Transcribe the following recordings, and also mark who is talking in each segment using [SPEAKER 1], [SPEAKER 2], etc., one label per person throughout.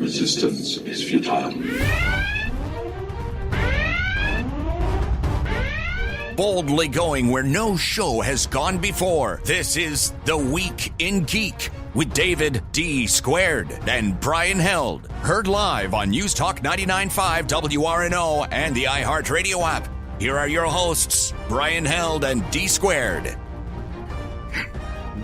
[SPEAKER 1] resistance is futile.
[SPEAKER 2] Boldly going where no show has gone before. This is The Week in Geek with David D. Squared and Brian Held. Heard live on News Talk 99.5 WRNO and the iHeartRadio app. Here are your hosts, Brian Held and D. Squared.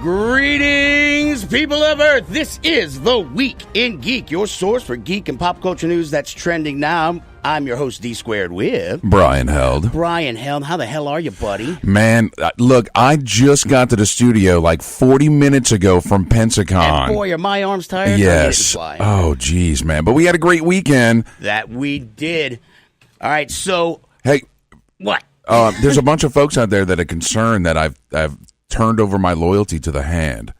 [SPEAKER 3] Greetings, people of Earth. This is The Week in Geek, your source for geek and pop culture news that's trending now. I'm your host, D Squared with
[SPEAKER 4] Brian Held.
[SPEAKER 3] Brian Held, how the hell are you, buddy?
[SPEAKER 4] Man, look, I just got to the studio like 40 minutes ago from Pensacon.
[SPEAKER 3] And boy, are my arms tired?
[SPEAKER 4] Yes. Oh, geez, man. But we had a great weekend.
[SPEAKER 3] That we did. All right, so...
[SPEAKER 4] Hey.
[SPEAKER 3] What?
[SPEAKER 4] There's a bunch of folks out there that are concerned that I've turned over my loyalty to the hand.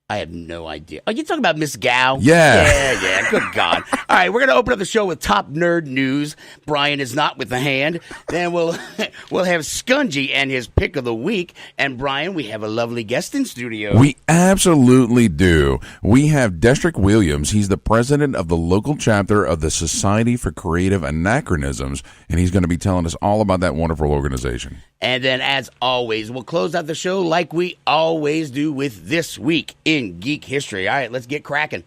[SPEAKER 3] I have no idea. Oh, you talking about Miss Gao?
[SPEAKER 4] Yeah.
[SPEAKER 3] Yeah, good God. All right, we're going to open up the show with top nerd news. Brian is not with the hand. Then we'll have Skungy and his pick of the week. And Brian, we have a lovely guest in studio.
[SPEAKER 4] We absolutely do. We have Destric Williams. He's the president of the local chapter of the Society for Creative Anachronisms, and he's going to be telling us all about that wonderful organization.
[SPEAKER 3] And then, as always, we'll close out the show like we always do with This Week in Geek History. All right, let's get cracking.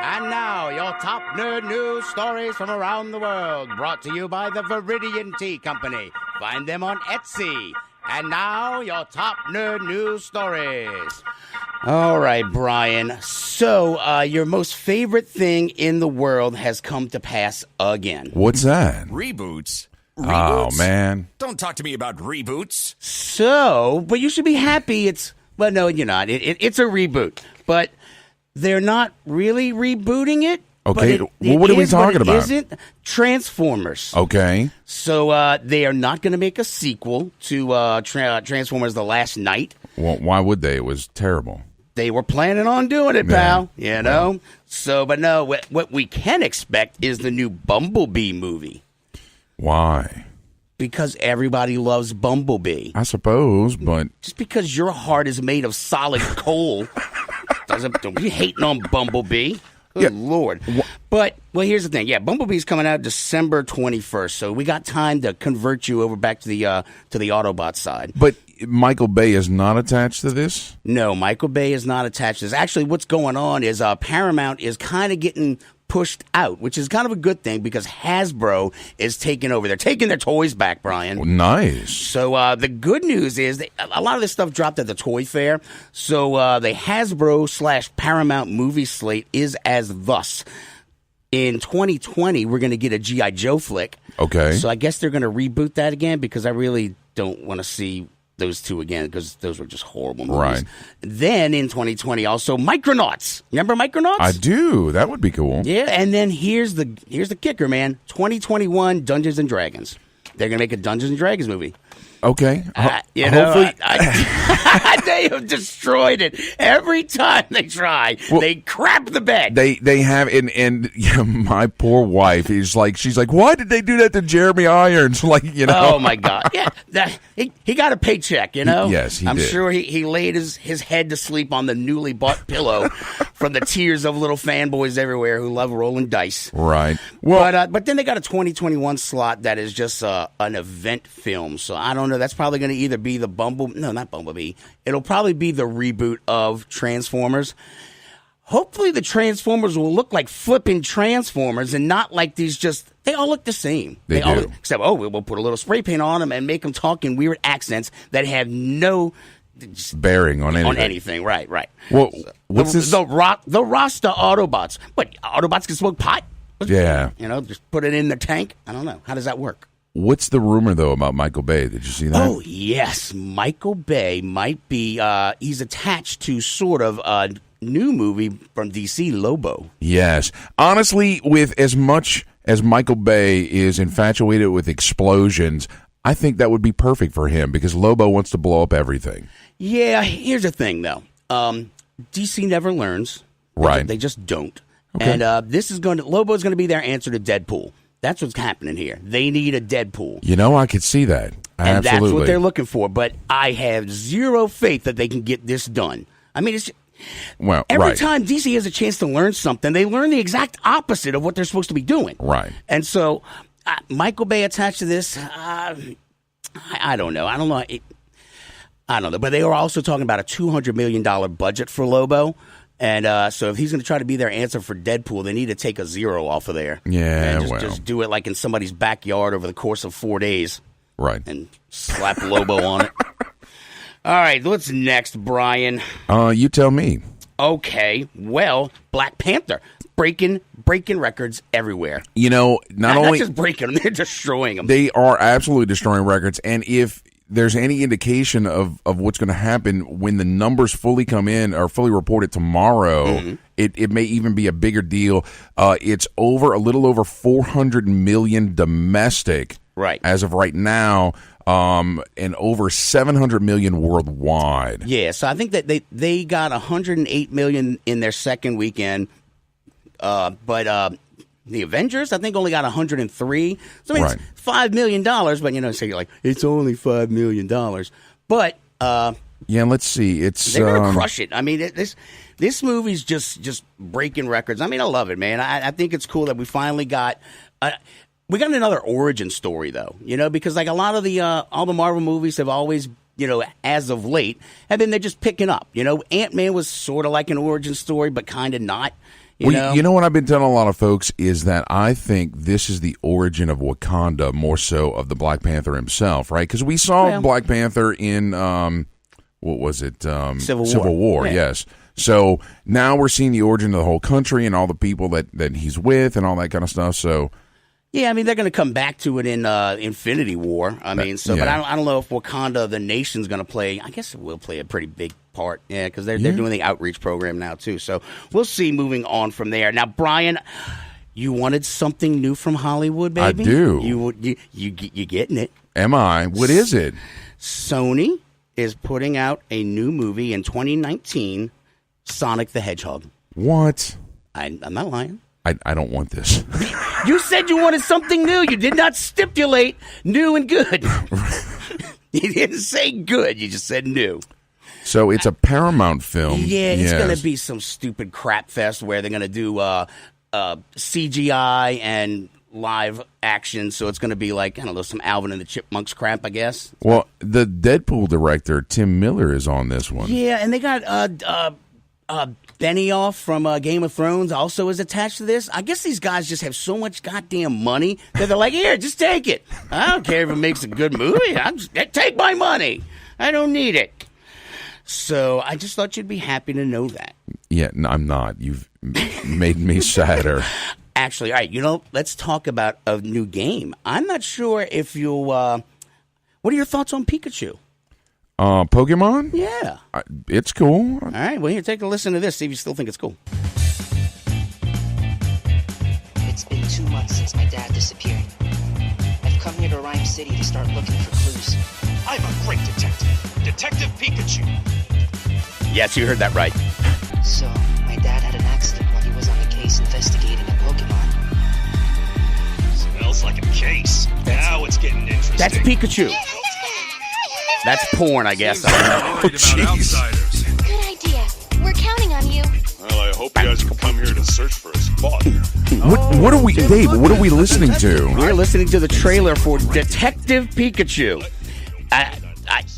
[SPEAKER 3] And now, your top nerd news stories from around the world, brought to you by the Viridian Tea Company. Find them on Etsy. And now, your top nerd news stories. All right, Brian. So, your most favorite thing in the world has come to pass again.
[SPEAKER 4] What's that?
[SPEAKER 2] Reboots?
[SPEAKER 4] Oh, man.
[SPEAKER 2] Don't talk to me about reboots.
[SPEAKER 3] So, but you should be happy well, no, you're not. It's a reboot, but they're not really rebooting it.
[SPEAKER 4] Okay, well, what are we talking about?
[SPEAKER 3] It isn't Transformers.
[SPEAKER 4] Okay.
[SPEAKER 3] So, they are not going to make a sequel to Transformers The Last Night.
[SPEAKER 4] Well, why would they? It was terrible.
[SPEAKER 3] They were planning on doing it, pal. You know? Yeah. So, but no, what we can expect is the new Bumblebee movie.
[SPEAKER 4] Why?
[SPEAKER 3] Because everybody loves Bumblebee.
[SPEAKER 4] I suppose, but...
[SPEAKER 3] Just because your heart is made of solid coal don't be hating on Bumblebee. Good Lord. But, well, here's the thing. Yeah, Bumblebee's coming out December 21st, so we got time to convert you over back to the Autobot side.
[SPEAKER 4] But Michael Bay is not attached to this?
[SPEAKER 3] No, Michael Bay is not attached to this. Actually, what's going on is Paramount is kind of getting pushed out, which is kind of a good thing because Hasbro is taking over. They're taking their toys back, Brian.
[SPEAKER 4] Oh, nice.
[SPEAKER 3] So the good news is a lot of this stuff dropped at the Toy Fair. So the Hasbro/Paramount movie slate is as thus. In 2020, we're going to get a G.I. Joe flick.
[SPEAKER 4] Okay.
[SPEAKER 3] So I guess they're going to reboot that again because I really don't want to see those two again because those were just horrible movies.
[SPEAKER 4] Right.
[SPEAKER 3] Then in 2020 also Micronauts. Remember Micronauts?
[SPEAKER 4] I do. That would be cool.
[SPEAKER 3] Yeah, and then here's the kicker, man. 2021 Dungeons and Dragons. They're going to make a Dungeons and Dragons movie.
[SPEAKER 4] Okay.
[SPEAKER 3] Hopefully. They have destroyed it every time they try. Well, they crap the bed.
[SPEAKER 4] They have, and my poor wife is like, she's like, why did they do that to Jeremy Irons? Like, you know.
[SPEAKER 3] Oh my God. Yeah, he got a paycheck, you know.
[SPEAKER 4] Yes, he
[SPEAKER 3] I'm
[SPEAKER 4] did.
[SPEAKER 3] sure he laid his head to sleep on the newly bought pillow from the tears of little fanboys everywhere who love rolling dice.
[SPEAKER 4] Right. Well,
[SPEAKER 3] but then they got a 2021 slot that is just an event film. So I don't know. That's probably going to either be the not Bumblebee. It'll probably be the reboot of Transformers. Hopefully the Transformers will look like flipping Transformers and not like these they all look the same.
[SPEAKER 4] They do.
[SPEAKER 3] Except, we'll put a little spray paint on them and make them talk in weird accents that have no
[SPEAKER 4] bearing on anything.
[SPEAKER 3] On anything, right.
[SPEAKER 4] Well, what's this?
[SPEAKER 3] The Rasta Autobots. But Autobots can smoke pot?
[SPEAKER 4] Yeah.
[SPEAKER 3] Just put it in the tank? I don't know. How does that work?
[SPEAKER 4] What's the rumor, though, about Michael Bay? Did you see that?
[SPEAKER 3] Oh, yes. Michael Bay might be, he's attached to sort of a new movie from DC, Lobo.
[SPEAKER 4] Yes. Honestly, with as much as Michael Bay is infatuated with explosions, I think that would be perfect for him because Lobo wants to blow up everything.
[SPEAKER 3] Yeah, here's the thing, though. DC never learns.
[SPEAKER 4] Right.
[SPEAKER 3] They just don't.
[SPEAKER 4] Okay.
[SPEAKER 3] And Lobo is going to be their answer to Deadpool. That's what's happening here. They need a Deadpool.
[SPEAKER 4] I could see that.
[SPEAKER 3] And that's what they're looking for. But I have zero faith that they can get this done. I mean,
[SPEAKER 4] Well,
[SPEAKER 5] every
[SPEAKER 4] right.
[SPEAKER 5] time DC has a chance to learn something, they learn the exact opposite of what they're supposed to be doing.
[SPEAKER 4] Right.
[SPEAKER 5] And so, Michael Bay attached to this, I don't know. I don't know. I don't know. But they were also talking about a $200 million budget for Lobo. And so if he's going to try to be their answer for Deadpool, they need to take a zero off of there.
[SPEAKER 4] Yeah,
[SPEAKER 5] and just do it like in somebody's backyard over the course of 4 days.
[SPEAKER 4] Right.
[SPEAKER 5] And slap Lobo on it. All right, what's next, Brian?
[SPEAKER 4] You tell me.
[SPEAKER 5] Okay, well, Black Panther. Breaking records everywhere.
[SPEAKER 4] You know,
[SPEAKER 5] not just breaking them, they're destroying them.
[SPEAKER 4] They are absolutely destroying records. And if there's any indication of what's going to happen when the numbers fully come in or fully reported tomorrow, it may even be a bigger deal. It's a little over 400 million domestic as of right now, and over 700 million worldwide.
[SPEAKER 5] Yeah, so I think that they got 108 million in their second weekend. But the Avengers, I think, only got 103. So I mean, it's $5 million. But so you're like, it's only $5 million. But
[SPEAKER 4] yeah, let's see.
[SPEAKER 5] They're gonna crush it. I mean, this movie's just breaking records. I mean, I love it, man. I think it's cool that we finally got. We got another origin story, though. Because like a lot of the all the Marvel movies have always, as of late, they're just picking up. Ant-Man was sort of like an origin story, but kind of not. You know
[SPEAKER 4] what I've been telling a lot of folks is that I think this is the origin of Wakanda more so of the Black Panther himself, right? Because we saw Black Panther in, what was it? Civil War, yes. So now we're seeing the origin of the whole country and all the people that he's with and all that kind of stuff. So
[SPEAKER 5] yeah, I mean, they're going to come back to it in Infinity War. I mean, but I don't know if Wakanda, the nation's going to play. I guess it will play a pretty big part, because they're doing the outreach program now too. So we'll see. Moving on from there. Now, Brian, you wanted something new from Hollywood, baby?
[SPEAKER 4] I do.
[SPEAKER 5] You getting it?
[SPEAKER 4] Am I? What is it?
[SPEAKER 5] Sony is putting out a new movie in 2019, Sonic the Hedgehog.
[SPEAKER 4] What?
[SPEAKER 5] I'm not lying.
[SPEAKER 4] I don't want this.
[SPEAKER 5] You said you wanted something new. You did not stipulate new and good. You didn't say good. You just said new.
[SPEAKER 4] So it's a Paramount film.
[SPEAKER 5] Yeah, it's going to be some stupid crap fest where they're going to do CGI and live action. So it's going to be like, I don't know, some Alvin and the Chipmunks crap, I guess.
[SPEAKER 4] Well, the Deadpool director, Tim Miller, is on this one.
[SPEAKER 5] Yeah, and they got Benioff from Game of Thrones also is attached to this. I guess these guys just have so much goddamn money that they're like, here, just take it. I don't care if it makes a good movie. Take my money. I don't need it. So I just thought you'd be happy to know that. Yeah,
[SPEAKER 4] no, I'm not. You've made me sadder.
[SPEAKER 5] Actually, all right, let's talk about a new game. I'm not sure if you'll... what are your thoughts on Pikachu?
[SPEAKER 4] Pokemon?
[SPEAKER 5] Yeah.
[SPEAKER 4] It's cool.
[SPEAKER 5] All right, well, here, take a listen to this, see if you still think it's cool.
[SPEAKER 6] It's been 2 months since my dad disappeared. I've come here to Rhyme City to start looking for clues.
[SPEAKER 7] I'm a great detective. Detective Pikachu.
[SPEAKER 5] Yes, you heard that right.
[SPEAKER 6] So, my dad had an accident while he was on the case investigating a Pokemon.
[SPEAKER 7] Smells like a case. Now it's getting interesting.
[SPEAKER 5] That's Pikachu. That's porn, I guess.
[SPEAKER 7] Oh, outsiders.
[SPEAKER 8] Good idea. We're counting on you.
[SPEAKER 7] Well, I hope you guys can come here to search for a spot.
[SPEAKER 4] What are we, Dave? What are we listening to?
[SPEAKER 5] We're listening to the trailer for Detective Pikachu.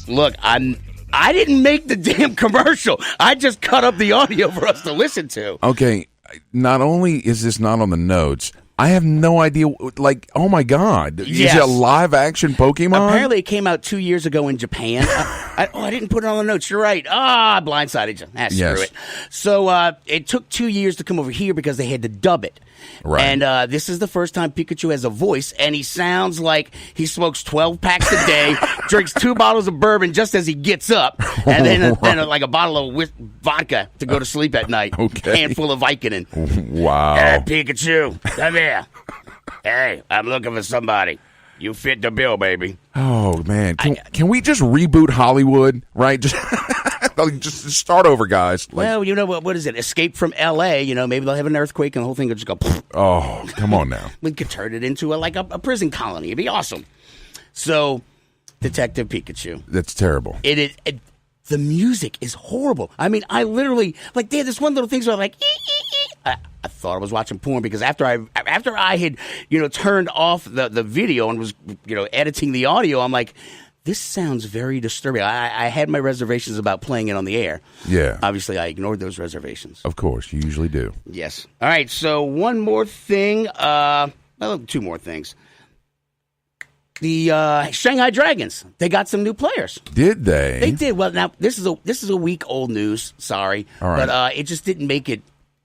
[SPEAKER 5] Look, I didn't make the damn commercial. I just cut up the audio for us to listen to.
[SPEAKER 4] Okay, not only is this not on the notes, I have no idea. Like, oh my God,
[SPEAKER 5] yes.
[SPEAKER 4] Is it a live action Pokemon?
[SPEAKER 5] Apparently, it came out 2 years ago in Japan. I didn't put it on the notes. You're right. Blindsided you. Screw
[SPEAKER 4] Yes.
[SPEAKER 5] it. So it took 2 years to come over here because they had to dub it.
[SPEAKER 4] Right.
[SPEAKER 5] And this is the first time Pikachu has a voice, and he sounds like he smokes 12 packs a day, drinks 2 bottles of bourbon just as he gets up, and then like a bottle of vodka to go to sleep at night.
[SPEAKER 4] Okay.
[SPEAKER 5] Handful of Vicodin.
[SPEAKER 4] Wow.
[SPEAKER 5] Hey, Pikachu, come here. Hey, I'm looking for somebody. You fit the bill, baby.
[SPEAKER 4] Oh, man. Can we just reboot Hollywood, right? Just start over, guys.
[SPEAKER 5] Well, you know what is it? Escape from L.A., maybe they'll have an earthquake and the whole thing will just go...
[SPEAKER 4] Oh, come on now.
[SPEAKER 5] We could turn it into a prison colony. It'd be awesome. So, Detective Pikachu.
[SPEAKER 4] That's terrible.
[SPEAKER 5] It is... the music is horrible. I mean, I literally, like, they had this one little thing where I'm like, I thought I was watching porn because after I had, turned off the video and was, editing the audio, I'm like, this sounds very disturbing. I had my reservations about playing it on the air.
[SPEAKER 4] Yeah.
[SPEAKER 5] Obviously, I ignored those reservations.
[SPEAKER 4] Of course, you usually do.
[SPEAKER 5] Yes. All right, so one more thing. Two more things. The Shanghai Dragons, they got some new players.
[SPEAKER 4] Did they?
[SPEAKER 5] They did. Well, now, this is a week old news. Sorry.
[SPEAKER 4] All right.
[SPEAKER 5] But it just didn't make it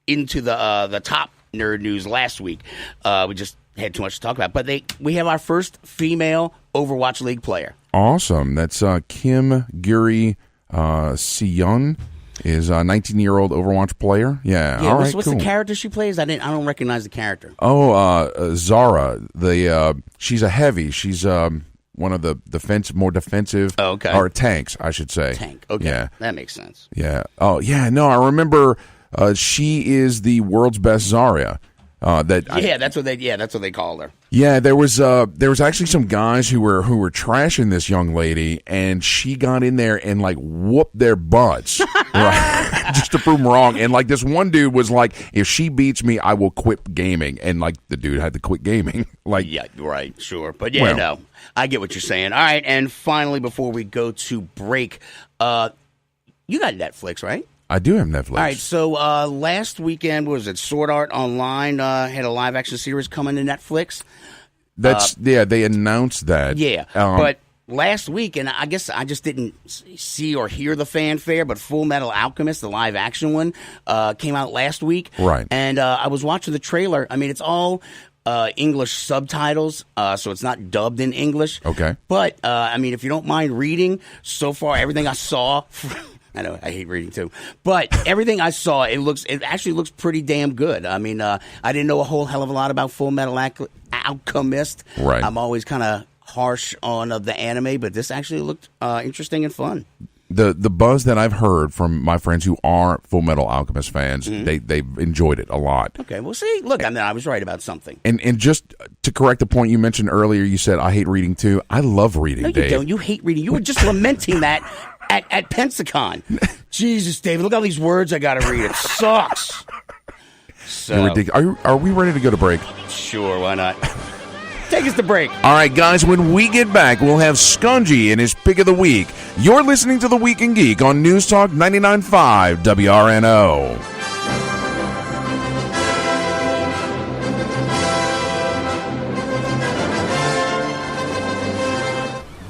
[SPEAKER 5] into the top nerd news last week. We just had too much to talk about. But we have our first female Overwatch League player.
[SPEAKER 4] Awesome. That's Kim Guri Seon is a 19-year-old Overwatch player. Yeah. All right,
[SPEAKER 5] what's
[SPEAKER 4] cool.
[SPEAKER 5] the character she plays? I don't recognize the character.
[SPEAKER 4] Oh, Zara. She's a heavy. She's one of the more defensive.
[SPEAKER 5] Oh, okay.
[SPEAKER 4] Or tanks, I should say.
[SPEAKER 5] Tank. Okay.
[SPEAKER 4] Yeah.
[SPEAKER 5] That makes sense.
[SPEAKER 4] Yeah. Oh, yeah. No, I remember. She is the world's best Zarya.
[SPEAKER 5] That's what they call her.
[SPEAKER 4] Yeah, there was actually some guys who were trashing this young lady, and she got in there and like whooped their butts, right? Just to prove them wrong. And like this one dude was like, "If she beats me, I will quit gaming." And like the dude had to quit gaming. Like,
[SPEAKER 5] yeah, right, sure, but yeah, no, I get what you're saying. All right, and finally, before we go to break, you got Netflix, right?
[SPEAKER 4] I do have Netflix.
[SPEAKER 5] All right, so last weekend, was it Sword Art Online had a live-action series coming to Netflix.
[SPEAKER 4] They announced that.
[SPEAKER 5] Yeah, but last week, and I guess I just didn't see or hear the fanfare, but Full Metal Alchemist, the live-action one, came out last week.
[SPEAKER 4] Right.
[SPEAKER 5] And I was watching the trailer. I mean, it's all English subtitles, so it's not dubbed in English.
[SPEAKER 4] Okay.
[SPEAKER 5] But, I mean, if you don't mind reading, so far, everything I saw... I know, I hate reading too. But everything I saw, it actually looks pretty damn good. I mean, I didn't know a whole hell of a lot about Full Metal Alchemist.
[SPEAKER 4] Right.
[SPEAKER 5] I'm always kind of harsh on the anime, but this actually looked interesting and fun.
[SPEAKER 4] The buzz that I've heard from my friends who are Full Metal Alchemist fans, they've enjoyed it a lot.
[SPEAKER 5] Okay, well, see, look, I mean, I was right about something.
[SPEAKER 4] And just to correct the point you mentioned earlier, you said I hate reading too. I love reading,
[SPEAKER 5] No, you
[SPEAKER 4] Dave.
[SPEAKER 5] don't. You hate reading. You were just lamenting that at Pensacon. Jesus, David, look at all these words I got to read. It sucks. So,
[SPEAKER 4] You're ridiculous. Are we ready to go to break?
[SPEAKER 5] Sure, why not? Take us to break.
[SPEAKER 4] All right, guys, when we get back, we'll have Skungy in his pick of the week. You're listening to The Week in Geek on News Talk 99.5 WRNO.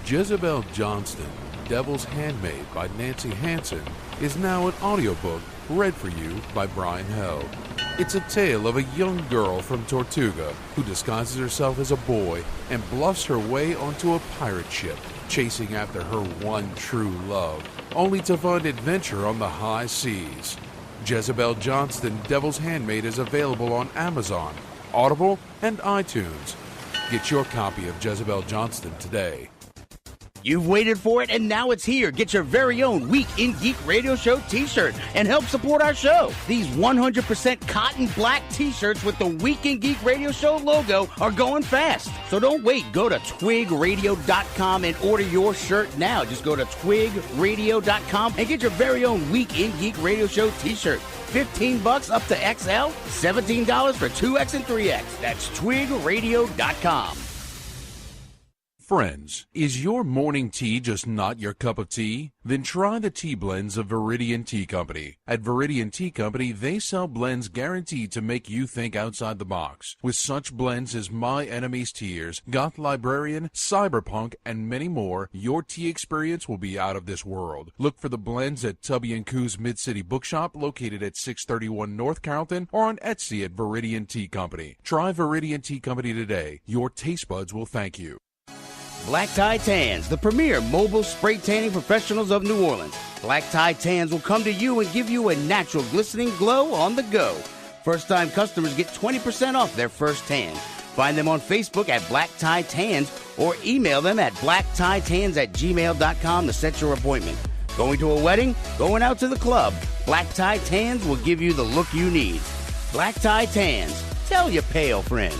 [SPEAKER 9] Jezebel Johnston, Devil's Handmaid by Nancy Hansen, is now an audiobook read for you by Brian Held. It's a tale of a young girl from Tortuga who disguises herself as a boy and bluffs her way onto a pirate ship, chasing after her one true love, only to find adventure on the high seas. Jezebel Johnston, Devil's Handmaid is available on Amazon, Audible, and iTunes. Get your copy of Jezebel Johnston today.
[SPEAKER 5] You've waited for it, and now it's here. Get your very own Week in Geek Radio Show t-shirt and help support our show. These 100% cotton black t-shirts with the Week in Geek Radio Show logo are going fast. So don't wait. Go to twigradio.com and order your shirt now. Just go to twigradio.com and get your very own Week in Geek Radio Show t-shirt. $15 up to XL, $17 for 2X and 3X. That's twigradio.com.
[SPEAKER 9] Friends, is your morning tea just not your cup of tea? Then try the tea blends of Viridian Tea Company. At Viridian Tea Company, they sell blends guaranteed to make you think outside the box. With such blends as My Enemy's Tears, Goth Librarian, Cyberpunk, and many more, your tea experience will be out of this world. Look for the blends at Tubby & Coo's Mid-City Bookshop, located at 631 North Carrollton, or on Etsy at Viridian Tea Company. Try Viridian Tea Company today. Your taste buds will thank you.
[SPEAKER 5] Black Tie Tans, the premier mobile spray tanning professionals of New Orleans. Black Tie Tans will come to you and give you a natural glistening glow on the go. First-time customers get 20% off their first tan. Find them on Facebook at Black Tie Tans or email them at blacktieTans@gmail.com to set your appointment. Going to a wedding? Going out to the club? Black Tie Tans will give you the look you need. Black Tie Tans. Tell your pale friends.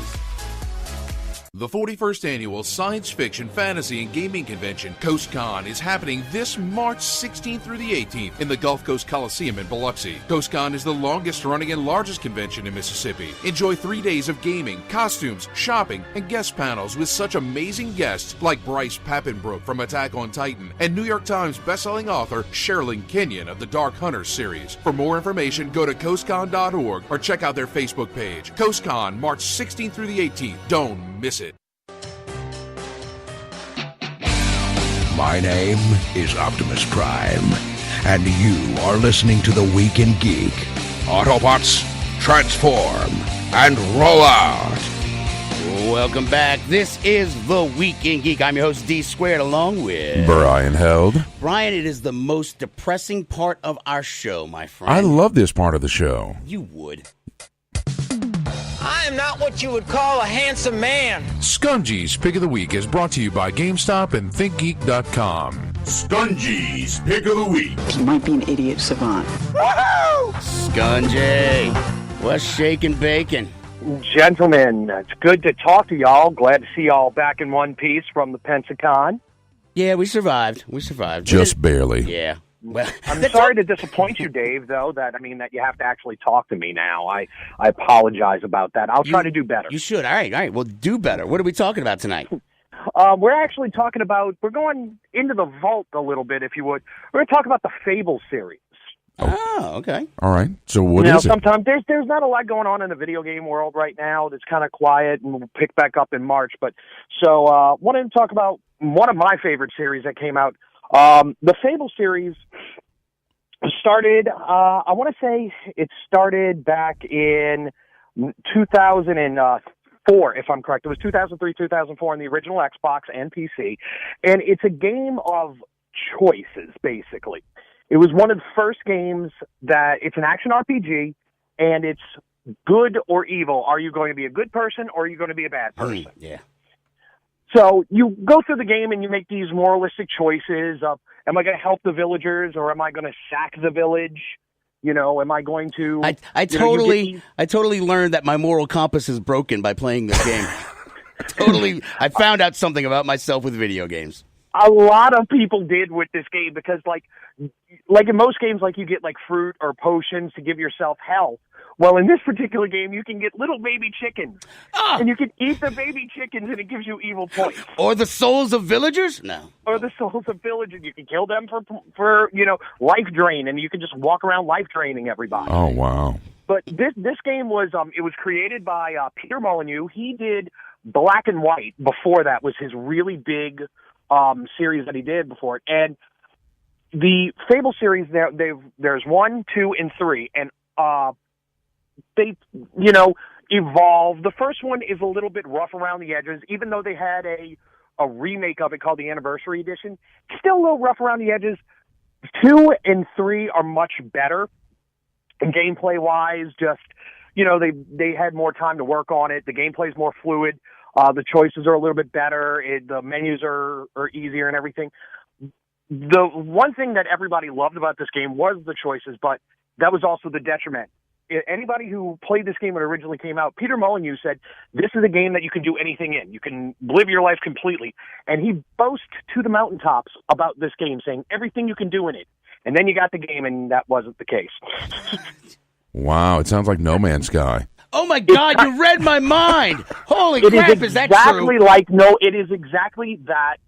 [SPEAKER 9] The 41st Annual Science Fiction, Fantasy, and Gaming Convention, CoastCon, is happening this March 16th through the 18th in the Gulf Coast Coliseum in Biloxi. CoastCon is the longest-running and largest convention in Mississippi. Enjoy 3 days of gaming, costumes, shopping, and guest panels with such amazing guests like Bryce Papenbrook from Attack on Titan and New York Times bestselling author Sherilyn Kenyon of the Dark Hunters series. For more information, go to coastcon.org or check out their Facebook page. CoastCon, March 16th through the 18th. Don't miss it.
[SPEAKER 10] My name is Optimus Prime, and you are listening to The Week in Geek. Autobots, transform and roll out.
[SPEAKER 5] Welcome back. This is The Week in Geek. I'm your host, D Squared, along with
[SPEAKER 4] Brian Held.
[SPEAKER 5] Brian, it is the most depressing part of our show, my friend.
[SPEAKER 4] I love this part of the show.
[SPEAKER 5] You would.
[SPEAKER 11] I am not what you would call a handsome man.
[SPEAKER 9] Skungy's Pick of the Week is brought to you by GameStop and ThinkGeek.com.
[SPEAKER 1] Skungy's Pick of the Week.
[SPEAKER 12] He might be an idiot savant.
[SPEAKER 11] Woohoo!
[SPEAKER 5] Skungy, what's shaking bacon?
[SPEAKER 13] Gentlemen, it's good to talk to y'all. Glad to see y'all back in one piece from the Pensacon.
[SPEAKER 5] Yeah, we survived.
[SPEAKER 4] Just barely.
[SPEAKER 5] Yeah. Well,
[SPEAKER 13] I'm sorry to disappoint you, Dave, though, that you have to actually talk to me now. I apologize about that. I'll try to do better.
[SPEAKER 5] You should. All right. Well, do better. What are we talking about tonight?
[SPEAKER 13] We're actually talking about, we're going into the vault a little bit, if you would. We're going to talk about the Fable series.
[SPEAKER 5] Oh, okay.
[SPEAKER 4] All right. So what is it?
[SPEAKER 13] Sometimes there's not a lot going on in the video game world right now. It's kind of quiet, and we'll pick back up in March. But so wanted to talk about one of my favorite series that came out. The Fable series started, I want to say it started back in 2004, if I'm correct. It was 2003, 2004 on the original Xbox and PC. And it's a game of choices, basically. It was one of the first games that it's an action RPG, and it's good or evil. Are you going to be a good person, or are you going to be a bad person?
[SPEAKER 5] Yeah.
[SPEAKER 13] So you go through the game and you make these moralistic choices of, am I going to help the villagers, or am I going to sack the village? Am I going to...
[SPEAKER 5] I totally learned that my moral compass is broken by playing this game. I found out something about myself with video games.
[SPEAKER 13] A lot of people did with this game because, like in most games, you get, fruit or potions to give yourself health. Well, in this particular game, you can get little baby chickens. And you can eat the baby chickens, and it gives you evil points.
[SPEAKER 5] Or the souls of villagers? No.
[SPEAKER 13] Or the souls of villagers. You can kill them for life drain, and you can just walk around life draining everybody.
[SPEAKER 4] Oh, wow.
[SPEAKER 13] But this game was, it was created by Peter Molyneux. He did Black and White before that, was his really big series that he did before it. And the Fable series, there's 1, 2, and 3, and they, evolved. The first one is a little bit rough around the edges, even though they had a remake of it called the Anniversary Edition. Still a little rough around the edges. 2 and 3 are much better. And gameplay-wise, just, they had more time to work on it. The gameplay's more fluid. The choices are a little bit better. The menus are easier and everything. The one thing that everybody loved about this game was the choices, but that was also the detriment. Anybody who played this game when it originally came out, Peter Molyneux said, this is a game that you can do anything in. You can live your life completely. And he boasts to the mountaintops about this game, saying everything you can do in it. And then you got the game, and that wasn't the case.
[SPEAKER 4] Wow, it sounds like No Man's Sky.
[SPEAKER 5] Oh, my God, you read my mind. Holy crap, is that true?
[SPEAKER 13] It is exactly that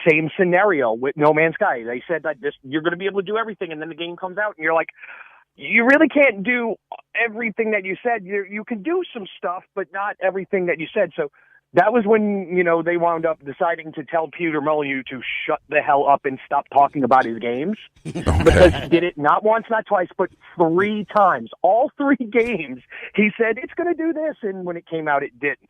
[SPEAKER 13] same scenario with No Man's Sky. They said that you're going to be able to do everything, and then the game comes out, and you're like, you really can't do everything that you said. You can do some stuff, but not everything that you said. So that was when, they wound up deciding to tell Peter Molyneux to shut the hell up and stop talking about his games. Okay. Because he did it not once, not twice, but 3 times. All 3 games, he said, it's going to do this, and when it came out, it didn't.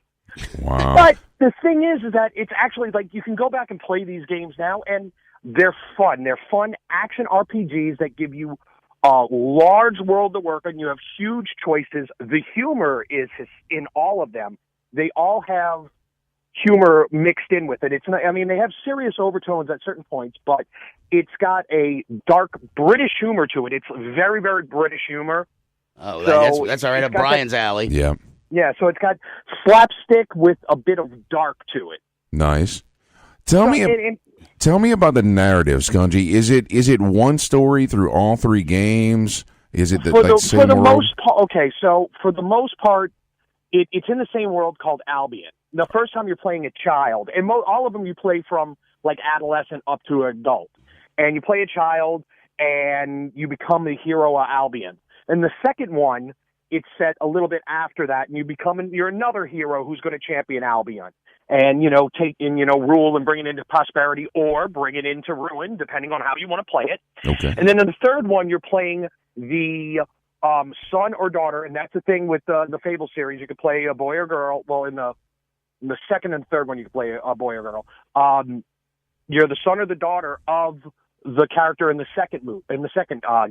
[SPEAKER 4] Wow.
[SPEAKER 13] But the thing is that it's actually, you can go back and play these games now, and they're fun. They're fun action RPGs that give you a large world to work on. You have huge choices. The humor is in all of them. They all have humor mixed in with it. It's not, they have serious overtones at certain points, but it's got a dark British humor to it. It's very, very British humor.
[SPEAKER 5] Oh, so that's all right up Brian's alley.
[SPEAKER 4] Yeah.
[SPEAKER 13] Yeah, so it's got slapstick with a bit of dark to it.
[SPEAKER 4] Nice. Tell me about the narrative, Skungy. Is it one story through all 3 games? Is it
[SPEAKER 13] for the
[SPEAKER 4] world?
[SPEAKER 13] most part? Okay, so for the most part, it's in the same world called Albion. The first time you're playing a child, and all of them you play from like adolescent up to adult, and you play a child and you become the hero of Albion. And the second one, it's set a little bit after that, and you're another hero who's going to champion Albion, and rule and bring it into prosperity or bring it into ruin, depending on how you want to play it.
[SPEAKER 4] Okay.
[SPEAKER 13] And then in the third one, you're playing the son or daughter, and that's the thing with the Fable series. You could play a boy or girl. Well, in the second and third one, you could play a boy or girl. You're the son or the daughter of the character in the second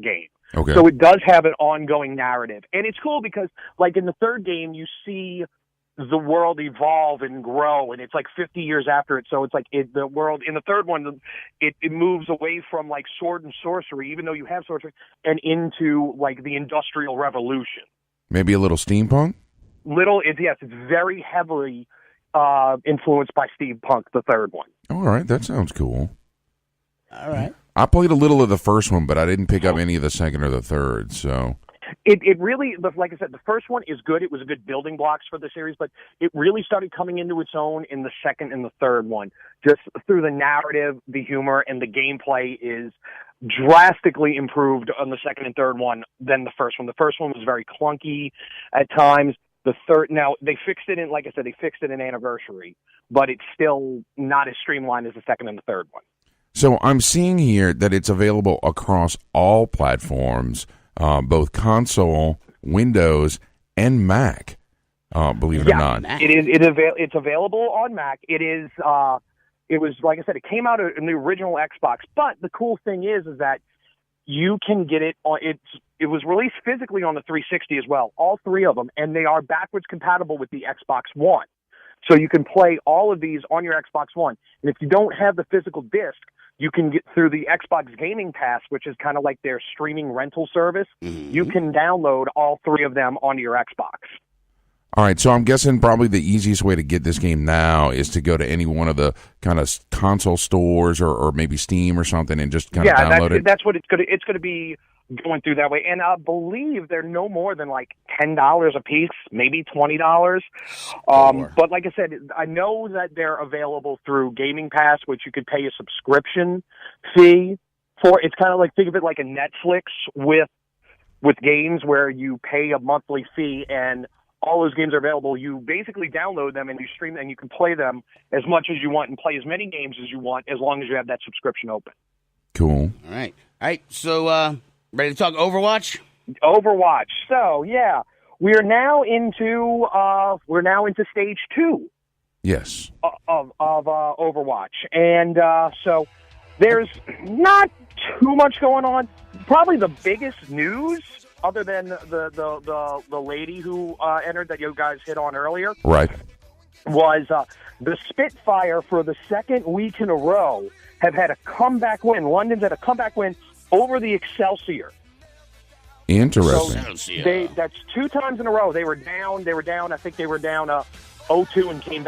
[SPEAKER 13] game.
[SPEAKER 4] Okay.
[SPEAKER 13] So it does have an ongoing narrative, and it's cool because, like in the third game, you see the world evolve and grow, and it's like 50 years after it. So it's like the world in the third one, it moves away from like sword and sorcery, even though you have sorcery, and into like the Industrial Revolution.
[SPEAKER 4] Maybe a little steampunk.
[SPEAKER 13] Yes, it's very heavily influenced by steampunk. The third one.
[SPEAKER 4] All right, that sounds cool.
[SPEAKER 5] All right.
[SPEAKER 4] I played a little of the first one, but I didn't pick up any of the second or the third. So
[SPEAKER 13] it really, like I said, the first one is good. It was a good building blocks for the series, but it really started coming into its own in the second and the third one, just through the narrative, the humor, and the gameplay is drastically improved on the second and third one than the first one. The first one was very clunky at times. The third, now they fixed it in, like I said, they fixed it in Anniversary, but it's still not as streamlined as the second and the third one.
[SPEAKER 4] So I'm seeing here that it's available across all platforms, both console, Windows, and Mac. Believe it or not,
[SPEAKER 13] it's available on Mac. It is. It was, like I said, it came out in the original Xbox. But the cool thing is that you can get it on. It was released physically on the 360 as well. All 3 of them, and they are backwards compatible with the Xbox One. So you can play all of these on your Xbox One. And if you don't have the physical disc, you can get through the Xbox Gaming Pass, which is kind of like their streaming rental service. Mm-hmm. You can download all 3 of them onto your Xbox.
[SPEAKER 4] All right, so I'm guessing probably the easiest way to get this game now is to go to any one of the kind of console stores or maybe Steam or something and just kind of download it.
[SPEAKER 13] That's what it's going to be going through that way. And I believe they're no more than like $10 a piece, maybe $20. But like I said, I know that they're available through Gaming Pass, which you could pay a subscription fee for. It's kind of like, think of it like a Netflix with games where you pay a monthly fee and all those games are available. You basically download them and you stream them and you can play them as much as you want and play as many games as you want as long as you have that subscription open.
[SPEAKER 4] Cool.
[SPEAKER 5] All right. So, ready to talk Overwatch?
[SPEAKER 13] Overwatch. So, yeah, we're now into stage 2.
[SPEAKER 4] Yes.
[SPEAKER 13] Of Overwatch, and so there's not too much going on. Probably the biggest news, other than the lady who entered that you guys hit on earlier,
[SPEAKER 4] right,
[SPEAKER 13] was the Spitfire for the second week in a row have had a comeback win. London's had a comeback win over the Excelsior.
[SPEAKER 4] Interesting.
[SPEAKER 13] So that's 2 times in a row. They were down. I think they were down 0-2 and came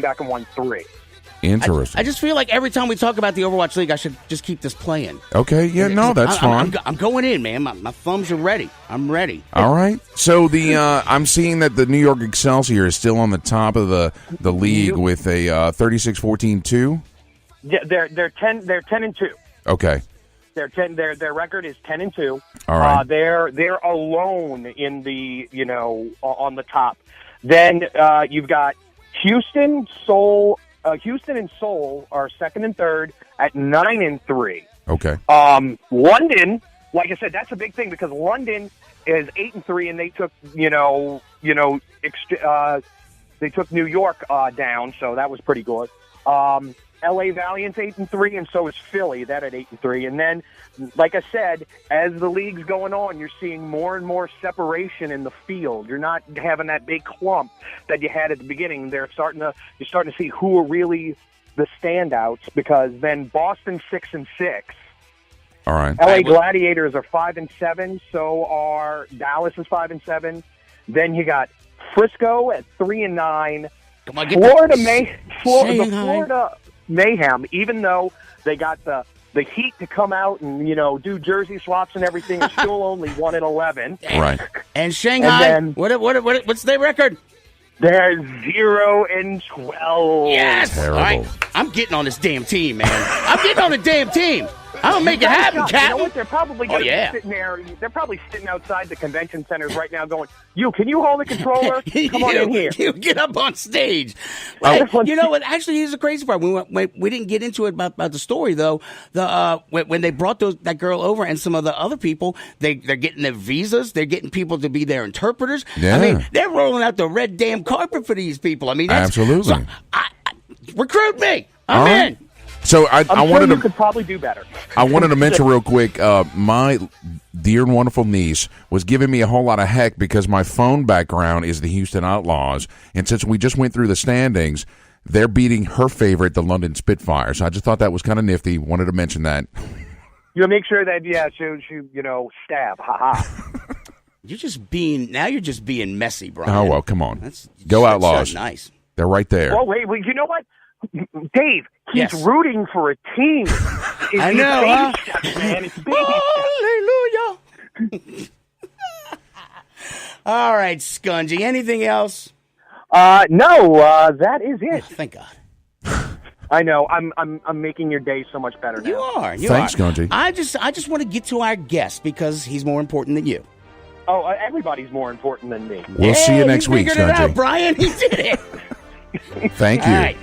[SPEAKER 13] back and won 3.
[SPEAKER 4] Interesting.
[SPEAKER 5] I just feel like every time we talk about the Overwatch League, I should just keep this playing.
[SPEAKER 4] Okay, yeah, no, that's fine.
[SPEAKER 5] I'm going in, man. My thumbs are ready. I'm ready.
[SPEAKER 4] All right. So I'm seeing that the New York Excelsior is still on the top of the league with a 36-14-2.
[SPEAKER 13] Yeah, they're 10-2.
[SPEAKER 4] Okay.
[SPEAKER 13] They're 10. Their record is 10-2.
[SPEAKER 4] All right.
[SPEAKER 13] They're alone in the on the top. Then you've got Houston, Seoul. Houston and Seoul are second and third at 9-3.
[SPEAKER 4] Okay.
[SPEAKER 13] London, like I said, that's a big thing because London is 8-3, and they took they took New York down, so that was pretty good. LA Valiant's 8-3, and so is Philly. That at 8-3, and then, like I said, as the league's going on, you're seeing more and more separation in the field. You're not having that big clump that you had at the beginning. You're starting to see who are really the standouts, because then Boston 6-6.
[SPEAKER 4] All right.
[SPEAKER 13] LA Gladiators are 5-7. So are Dallas is 5-7. Then you got Frisco at 3-9.
[SPEAKER 5] Come on, get
[SPEAKER 13] Florida
[SPEAKER 5] Florida
[SPEAKER 13] Mayhem, even though they got the Heat to come out and, do jersey swaps and everything, is still only 1-11.
[SPEAKER 4] Right.
[SPEAKER 5] And Shanghai,
[SPEAKER 13] And then,
[SPEAKER 5] what's their record?
[SPEAKER 13] They're 0-12.
[SPEAKER 5] Yes.
[SPEAKER 4] Terrible.
[SPEAKER 5] All right. I'm getting on this damn team, man. I'm getting on the damn team. I'll make it happen, Captain.
[SPEAKER 13] You know what? They're probably going to
[SPEAKER 5] yeah.
[SPEAKER 13] be sitting there. They're probably sitting outside the convention centers right now going, can you hold the controller? Come on in here.
[SPEAKER 5] You get up on stage. Well, you know what? Actually, here's the crazy part. We didn't get into it about the story, though. When they brought that girl over and some of the other people, they're getting their visas. They're getting people to be their interpreters.
[SPEAKER 4] Yeah.
[SPEAKER 5] I mean, they're rolling out the red damn carpet for these people. I mean,
[SPEAKER 4] absolutely.
[SPEAKER 5] So, recruit me. I'm in.
[SPEAKER 4] So I wanted
[SPEAKER 13] you
[SPEAKER 4] to
[SPEAKER 13] could probably do better.
[SPEAKER 4] I wanted to mention real quick, my dear and wonderful niece was giving me a whole lot of heck because my phone background is the Houston Outlaws, and since we just went through the standings, they're beating her favorite, the London Spitfires. So I just thought that was kind of nifty. Wanted to mention that.
[SPEAKER 13] You'll make sure that she stab. Ha ha.
[SPEAKER 5] You're just being messy, Brian.
[SPEAKER 4] Oh well, come on, go Outlaws.
[SPEAKER 5] That's nice.
[SPEAKER 4] They're right there.
[SPEAKER 13] Oh wait, you know what? Dave, he's rooting for a team.
[SPEAKER 5] I know, huh?
[SPEAKER 13] Steps, man. It's baby
[SPEAKER 5] Hallelujah. All right, Skungy. Anything else?
[SPEAKER 13] No, that is it.
[SPEAKER 5] Thank God.
[SPEAKER 13] I know. I'm making your day so much better now.
[SPEAKER 5] You are.
[SPEAKER 4] Thanks, Skungy.
[SPEAKER 5] I just want to get to our guest because he's more important than you.
[SPEAKER 13] Oh, everybody's more important than me.
[SPEAKER 4] We'll see you next week,
[SPEAKER 5] figured it
[SPEAKER 4] Skungy.
[SPEAKER 5] out, Brian. He did it.
[SPEAKER 4] Thank you.
[SPEAKER 5] All right.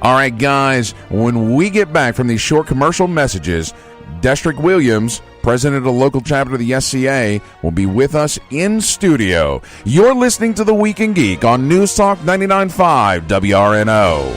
[SPEAKER 4] All right, guys, when we get back from these short commercial messages, Destric Williams, president of the local chapter of the SCA, will be with us in studio. You're listening to The Week in Geek on News Talk 99.5 WRNO.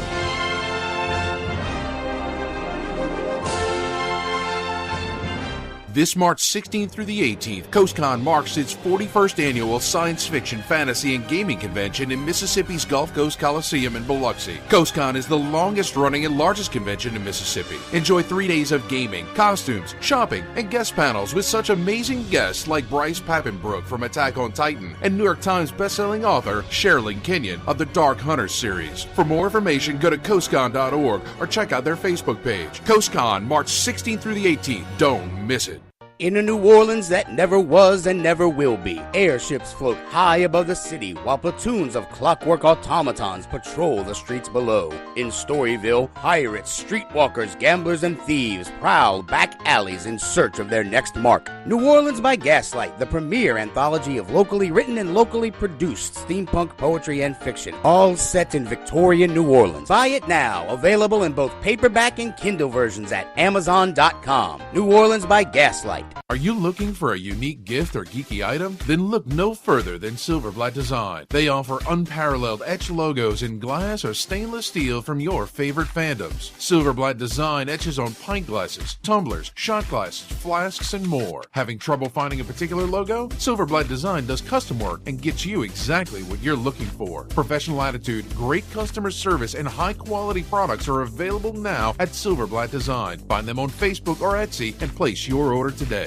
[SPEAKER 9] This March 16th through the 18th, CoastCon marks its 41st annual science fiction, fantasy, and gaming convention in Mississippi's Gulf Coast Coliseum in Biloxi. CoastCon is the longest running and largest convention in Mississippi. Enjoy 3 days of gaming, costumes, shopping, and guest panels with such amazing guests like Bryce Papenbrook from Attack on Titan and New York Times bestselling author Sherilyn Kenyon of the Dark Hunters series. For more information, go to coastcon.org or check out their Facebook page. CoastCon, March 16th through the 18th. Don't miss it.
[SPEAKER 5] In a New Orleans that never was and never will be, airships float high above the city while platoons of clockwork automatons patrol the streets below. In Storyville, pirates, streetwalkers, gamblers, and thieves prowl back alleys in search of their next mark. New Orleans by Gaslight, the premier anthology of locally written and locally produced steampunk poetry and fiction, all set in Victorian New Orleans. Buy it now, available in both paperback and Kindle versions at Amazon.com. New Orleans by Gaslight.
[SPEAKER 9] Are you looking for a unique gift or geeky item? Then look no further than Silverblatt Design. They offer unparalleled etched logos in glass or stainless steel from your favorite fandoms. Silverblatt Design etches on pint glasses, tumblers, shot glasses, flasks, and more. Having trouble finding a particular logo? Silverblatt Design does custom work and gets you exactly what you're looking for. Professional attitude, great customer service, and high-quality products are available now at Silverblatt Design. Find them on Facebook or Etsy and place your order today.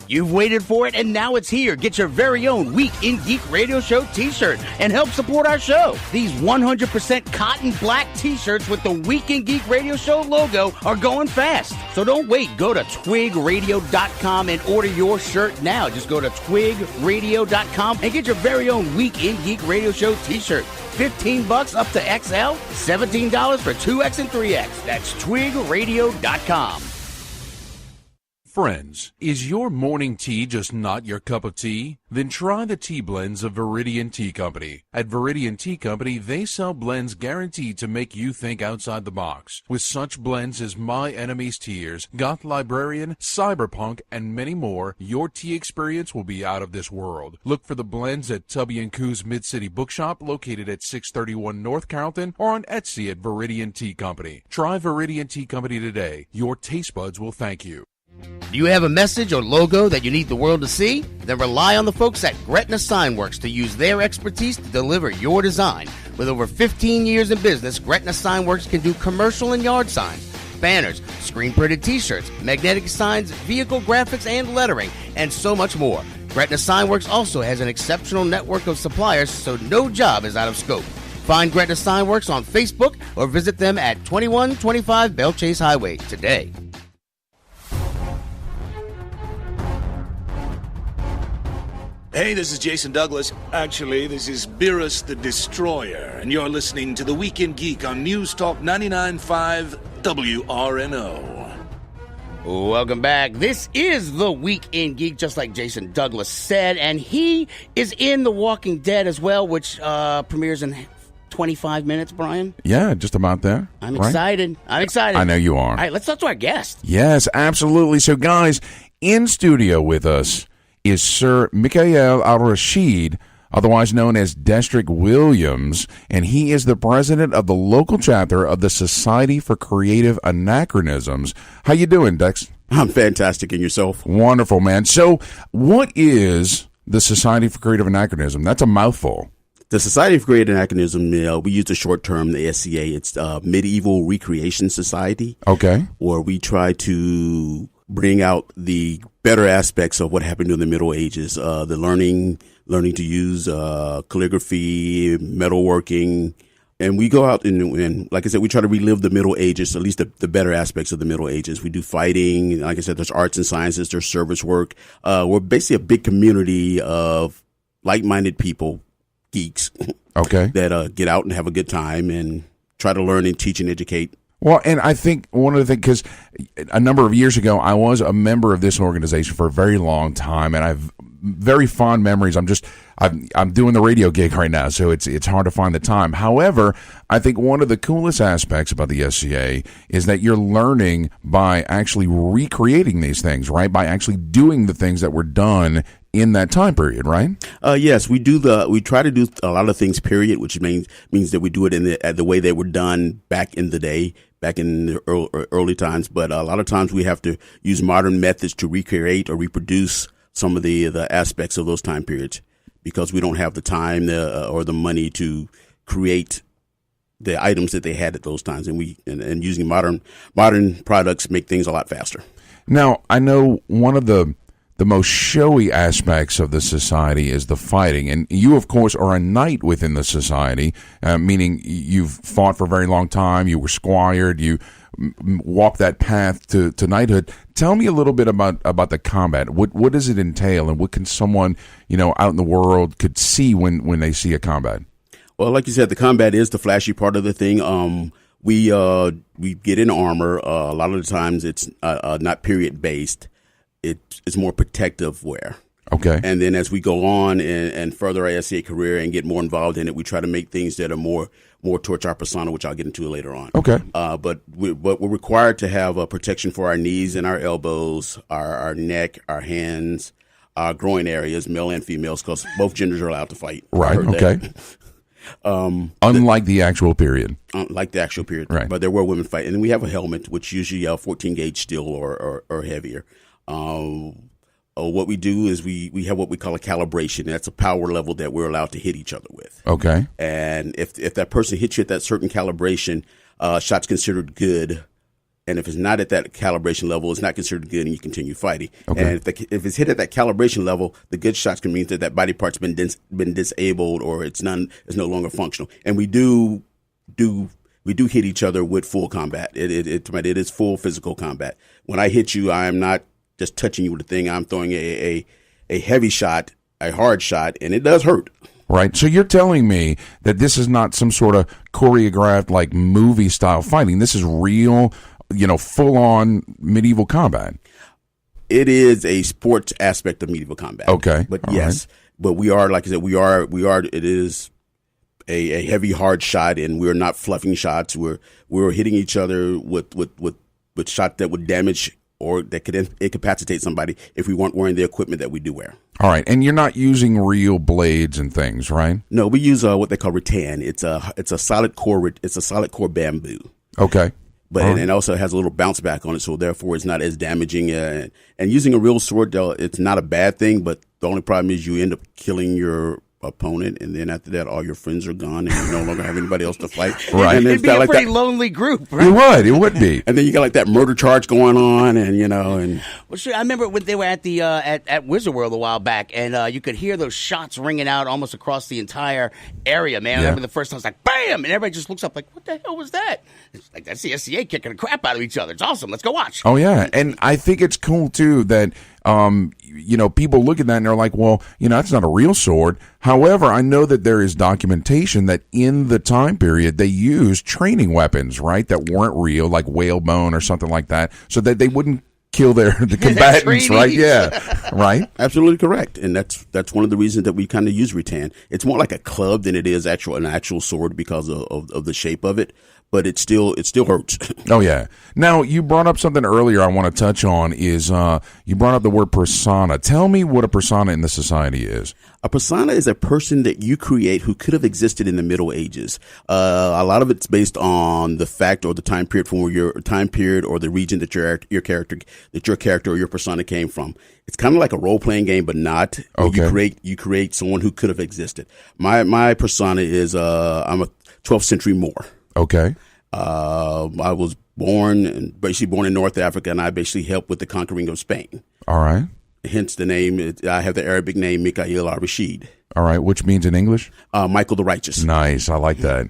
[SPEAKER 5] You've waited for it, and now it's here. Get your very own Week in Geek Radio Show t-shirt and help support our show. These 100% cotton black t-shirts with the Week in Geek Radio Show logo are going fast. So don't wait. Go to twigradio.com and order your shirt now. Just go to twigradio.com and get your very own Week in Geek Radio Show t-shirt. $15 up to XL, $17 for 2X and 3X. That's twigradio.com.
[SPEAKER 9] Friends, is your morning tea just not your cup of tea? Then try the tea blends of Viridian Tea Company. At Viridian Tea Company, they sell blends guaranteed to make you think outside the box. With such blends as My Enemy's Tears, Goth Librarian, Cyberpunk, and many more, your tea experience will be out of this world. Look for the blends at Tubby & Coo's Mid-City Bookshop, located at 631 North Carrollton, or on Etsy at Viridian Tea Company. Try Viridian Tea Company today. Your taste buds will thank you.
[SPEAKER 5] Do you have a message or logo that you need the world to see? Then rely on the folks at Gretna Signworks to use their expertise to deliver your design. With over 15 years in business, Gretna Signworks can do commercial and yard signs, banners, screen-printed t-shirts, magnetic signs, vehicle graphics and lettering, and so much more. Gretna Signworks also has an exceptional network of suppliers, so no job is out of scope. Find Gretna Signworks on Facebook or visit them at 2125 Bell Chase Highway today.
[SPEAKER 14] Hey, this is Jason Douglas. Actually, this is Beerus the Destroyer, and you're listening to The Weekend Geek on News Talk 99.5 WRNO.
[SPEAKER 5] Welcome back. This is The Week in Geek, just like Jason Douglas said, and he is in The Walking Dead as well, which premieres in 25 minutes, Brian.
[SPEAKER 4] Yeah, just about there.
[SPEAKER 5] I'm excited.
[SPEAKER 4] I know you are.
[SPEAKER 5] All right, let's talk to our guest.
[SPEAKER 4] Yes, absolutely. So, guys, in studio with us is Sir Mikhail Al-Rashid, otherwise known as Destric Williams, and he is the president of the local chapter of the Society for Creative Anachronisms. How you doing, Dex?
[SPEAKER 15] I'm fantastic, and yourself?
[SPEAKER 4] Wonderful, man. So what is the Society for Creative Anachronism? That's a mouthful.
[SPEAKER 15] The Society for Creative Anachronism, we use the short term, the SCA. It's Medieval Recreation Society.
[SPEAKER 4] Okay.
[SPEAKER 15] Where we try to bring out the better aspects of what happened in the Middle Ages, the learning to use calligraphy, metalworking, and we go out and like I said, we try to relive the Middle Ages, at least the better aspects of the Middle Ages. We do fighting, like I said, there's arts and sciences, there's service work. We're basically a big community of like-minded people, geeks,
[SPEAKER 4] okay,
[SPEAKER 15] that get out and have a good time and try to learn and teach and educate.
[SPEAKER 4] Well, and I think one of the things, because a number of years ago, I was a member of this organization for a very long time, and I've very fond memories. I'm doing the radio gig right now, so it's hard to find the time. However, I think one of the coolest aspects about the SCA is that you're learning by actually recreating these things, right? By actually doing the things that were done in that time period, right?
[SPEAKER 15] Yes, we try to do a lot of things, period, which means that we do it in the way they were done back in the day, back in the early times. But a lot of times we have to use modern methods to recreate or reproduce some of the aspects of those time periods because we don't have the time or the money to create the items that they had at those times. And using modern products make things a lot faster.
[SPEAKER 4] Now, I know one of the most showy aspects of the society is the fighting. And you, of course, are a knight within the society, meaning you've fought for a very long time. You were squired. You walked that path to knighthood. Tell me a little bit about the combat. What does it entail, and what can someone, out in the world could see when they see a combat?
[SPEAKER 15] Well, like you said, the combat is the flashy part of the thing. We get in armor. A lot of the times it's not period based. It's more protective wear.
[SPEAKER 4] Okay.
[SPEAKER 15] And then as we go on and further our SCA career and get more involved in it, we try to make things that are more towards our persona, which I'll get into later on.
[SPEAKER 4] Okay.
[SPEAKER 15] But we're required to have a protection for our knees and our elbows, our neck, our hands, our groin areas, male and females, because both genders are allowed to fight.
[SPEAKER 4] Right. Okay. Unlike the actual period.
[SPEAKER 15] Like the actual period.
[SPEAKER 4] Right.
[SPEAKER 15] But there were women fighting. And we have a helmet, which usually 14 gauge steel or heavier. What we do is we have what we call a calibration. That's a power level that we're allowed to hit each other with.
[SPEAKER 4] Okay.
[SPEAKER 15] And if that person hits you at that certain calibration, shot's considered good. And if it's not at that calibration level, it's not considered good, and you continue fighting.
[SPEAKER 4] Okay.
[SPEAKER 15] And if it's hit at that calibration level, the good shots can mean that body part's been disabled or it's no longer functional. And we do hit each other with full combat. It is full physical combat. When I hit you, I am not just touching you with a thing. I'm throwing a heavy shot, a hard shot, and it does hurt.
[SPEAKER 4] Right. So you're telling me that this is not some sort of choreographed, like, movie style fighting. This is real, full on medieval combat.
[SPEAKER 15] It is a sports aspect of medieval combat.
[SPEAKER 4] Okay.
[SPEAKER 15] But
[SPEAKER 4] all
[SPEAKER 15] yes,
[SPEAKER 4] right.
[SPEAKER 15] But we are, like I said, it is a heavy, hard shot, and we're not fluffing shots. We're hitting each other with shots that would damage or that could incapacitate somebody if we weren't wearing the equipment that we do wear.
[SPEAKER 4] All right, and you're not using real blades and things, right?
[SPEAKER 15] No, we use what they call rattan. It's a solid core. It's a solid core bamboo.
[SPEAKER 4] Okay,
[SPEAKER 15] but and it also has a little bounce back on it, so therefore it's not as damaging. And using a real sword, though, it's not a bad thing. But the only problem is you end up killing your opponent, and then after that, all your friends are gone, and you no longer have anybody else to fight.
[SPEAKER 4] Right.
[SPEAKER 15] And
[SPEAKER 5] It'd be a
[SPEAKER 15] like
[SPEAKER 5] pretty
[SPEAKER 15] that.
[SPEAKER 5] lonely group, right?
[SPEAKER 4] It would be.
[SPEAKER 15] And then you got like that murder charge going on, and
[SPEAKER 5] Well, sure. I remember when they were at the at Wizard World a while back, and you could hear those shots ringing out almost across the entire area, man. I remember the first time it was like, bam! And everybody just looks up like, what the hell was that? It's like, that's the SCA kicking the crap out of each other. It's awesome. Let's go watch.
[SPEAKER 4] Oh, yeah. And I think it's cool, too, that, people look at that and they're like, well, that's not a real sword. However, I know that there is documentation that in the time period they used training weapons, right, that weren't real, like whalebone or something like that, so that they wouldn't kill the combatants, right? Yeah, right.
[SPEAKER 15] Absolutely correct, and that's one of the reasons that we kind of use rattan. It's more like a club than it is an actual sword because of the shape of it. But it still hurts.
[SPEAKER 4] Oh yeah. Now you brought up something earlier. I want to touch on is you brought up the word persona. Tell me what a persona in the society is.
[SPEAKER 15] A persona is a person that you create who could have existed in the Middle Ages. A lot of it's based on the fact or the time period from where your time period or the region that your character or your persona came from. It's kind of like a role playing game, but not.
[SPEAKER 4] Okay.
[SPEAKER 15] You create someone who could have existed. My persona is I'm a 12th century Moor.
[SPEAKER 4] Okay.
[SPEAKER 15] I was born in North Africa, and I basically helped with the conquering of Spain.
[SPEAKER 4] All right.
[SPEAKER 15] Hence the name. I have the Arabic name Mikhail al-Rashid.
[SPEAKER 4] All right. Which means in English?
[SPEAKER 15] Michael the Righteous.
[SPEAKER 4] Nice. I like that.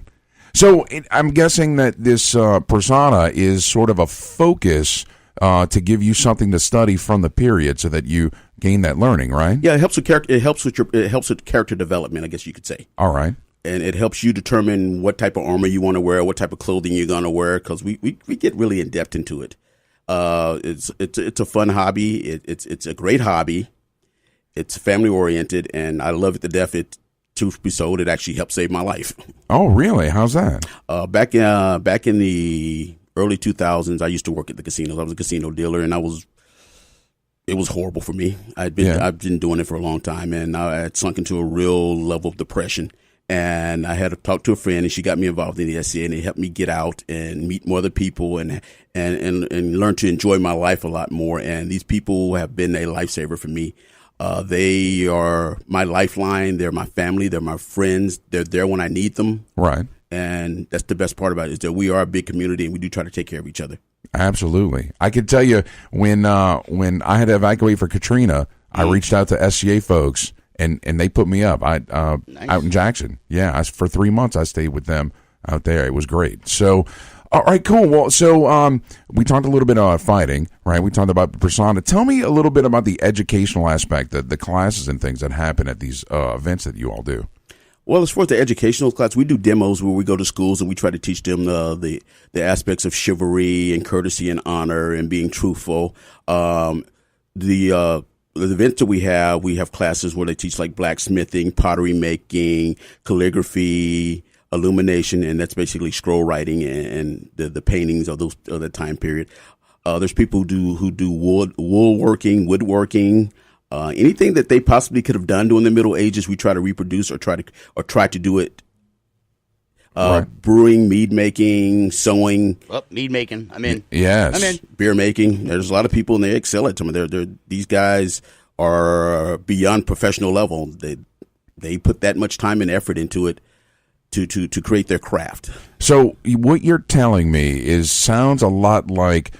[SPEAKER 4] So I'm guessing that this persona is sort of a focus to give you something to study from the period, so that you gain that learning, right?
[SPEAKER 15] Yeah, it helps with character. It helps with character development, I guess you could say.
[SPEAKER 4] All right.
[SPEAKER 15] And it helps you determine what type of armor you want to wear, what type of clothing you're going to wear, because we get really in depth into it. It's a fun hobby. It's a great hobby. It's family oriented, and I love it to death. Truth be told, it actually helped save my life.
[SPEAKER 4] Oh, really? How's that?
[SPEAKER 15] Back in the early 2000s, I used to work at the casinos. I was a casino dealer, and it was horrible for me. I've been doing it for a long time, and I had sunk into a real level of depression. And I had to talk to a friend, and she got me involved in the SCA, and it helped me get out and meet more other people and learn to enjoy my life a lot more. And these people have been a lifesaver for me. They are my lifeline. They're my family. They're my friends. They're there when I need them.
[SPEAKER 4] Right.
[SPEAKER 15] And that's the best part about it, is that we are a big community, and we do try to take care of each other.
[SPEAKER 4] Absolutely. I can tell you when I had to evacuate for Katrina, I reached out to SCA folks. And they put me up. Nice. Out in Jackson. Yeah, for 3 months I stayed with them out there. It was great. So, all right, cool. Well, so we talked a little bit about fighting, right? We talked about persona. Tell me a little bit about the educational aspect, the classes and things that happen at these events that you all do.
[SPEAKER 15] Well, as far as the educational class, we do demos where we go to schools and we try to teach them the aspects of chivalry and courtesy and honor and being truthful. The events that we have classes where they teach like blacksmithing, pottery making, calligraphy, illumination, and that's basically scroll writing and the paintings of that time period. There's people who do woodworking, anything that they possibly could have done during the Middle Ages. We try to reproduce or try to do it. Right. Brewing, mead making, sewing.
[SPEAKER 5] Oh, mead making. I'm in.
[SPEAKER 4] Yes.
[SPEAKER 5] I'm in.
[SPEAKER 15] Beer making. There's a lot of people and they excel at them. These guys are beyond professional level. They put that much time and effort into it to create their craft.
[SPEAKER 4] So what you're telling me sounds a lot like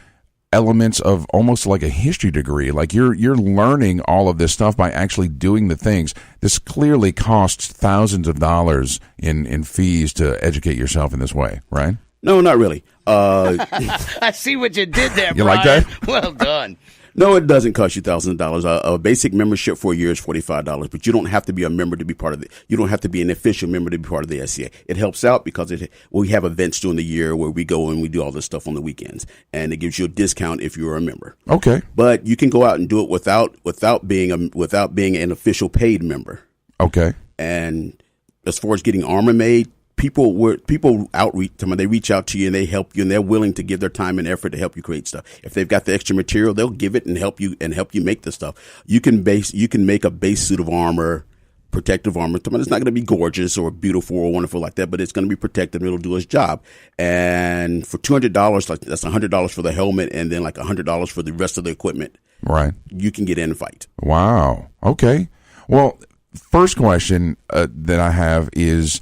[SPEAKER 4] elements of almost like a history degree. Like you're learning all of this stuff by actually doing the things. This clearly costs thousands of dollars in fees to educate yourself in this way, right?
[SPEAKER 15] No, not really.
[SPEAKER 5] I see what you did there,
[SPEAKER 4] you
[SPEAKER 5] Brian.
[SPEAKER 4] Like that?
[SPEAKER 5] Well done.
[SPEAKER 15] No, it doesn't cost you thousands of dollars. A basic membership for a year is $45, but you don't have to be a member to be part of it. You don't have to be an official member to be part of the SCA. It helps out because we have events during the year where we go and we do all this stuff on the weekends, and it gives you a discount if you're a member.
[SPEAKER 4] Okay,
[SPEAKER 15] but you can go out and do it without being an official paid member.
[SPEAKER 4] Okay,
[SPEAKER 15] and as far as getting armor made, people outreach. They reach out to you and they help you, and they're willing to give their time and effort to help you create stuff. If they've got the extra material, they'll give it and help you make the stuff. You can make a base suit of armor, protective armor. It's not going to be gorgeous or beautiful or wonderful like that, but it's going to be protective and it'll do its job. And for $200, like that's $100 for the helmet, and then like $100 for the rest of the equipment.
[SPEAKER 4] Right.
[SPEAKER 15] You can get in and fight.
[SPEAKER 4] Wow. Okay. Well, first question that I have is,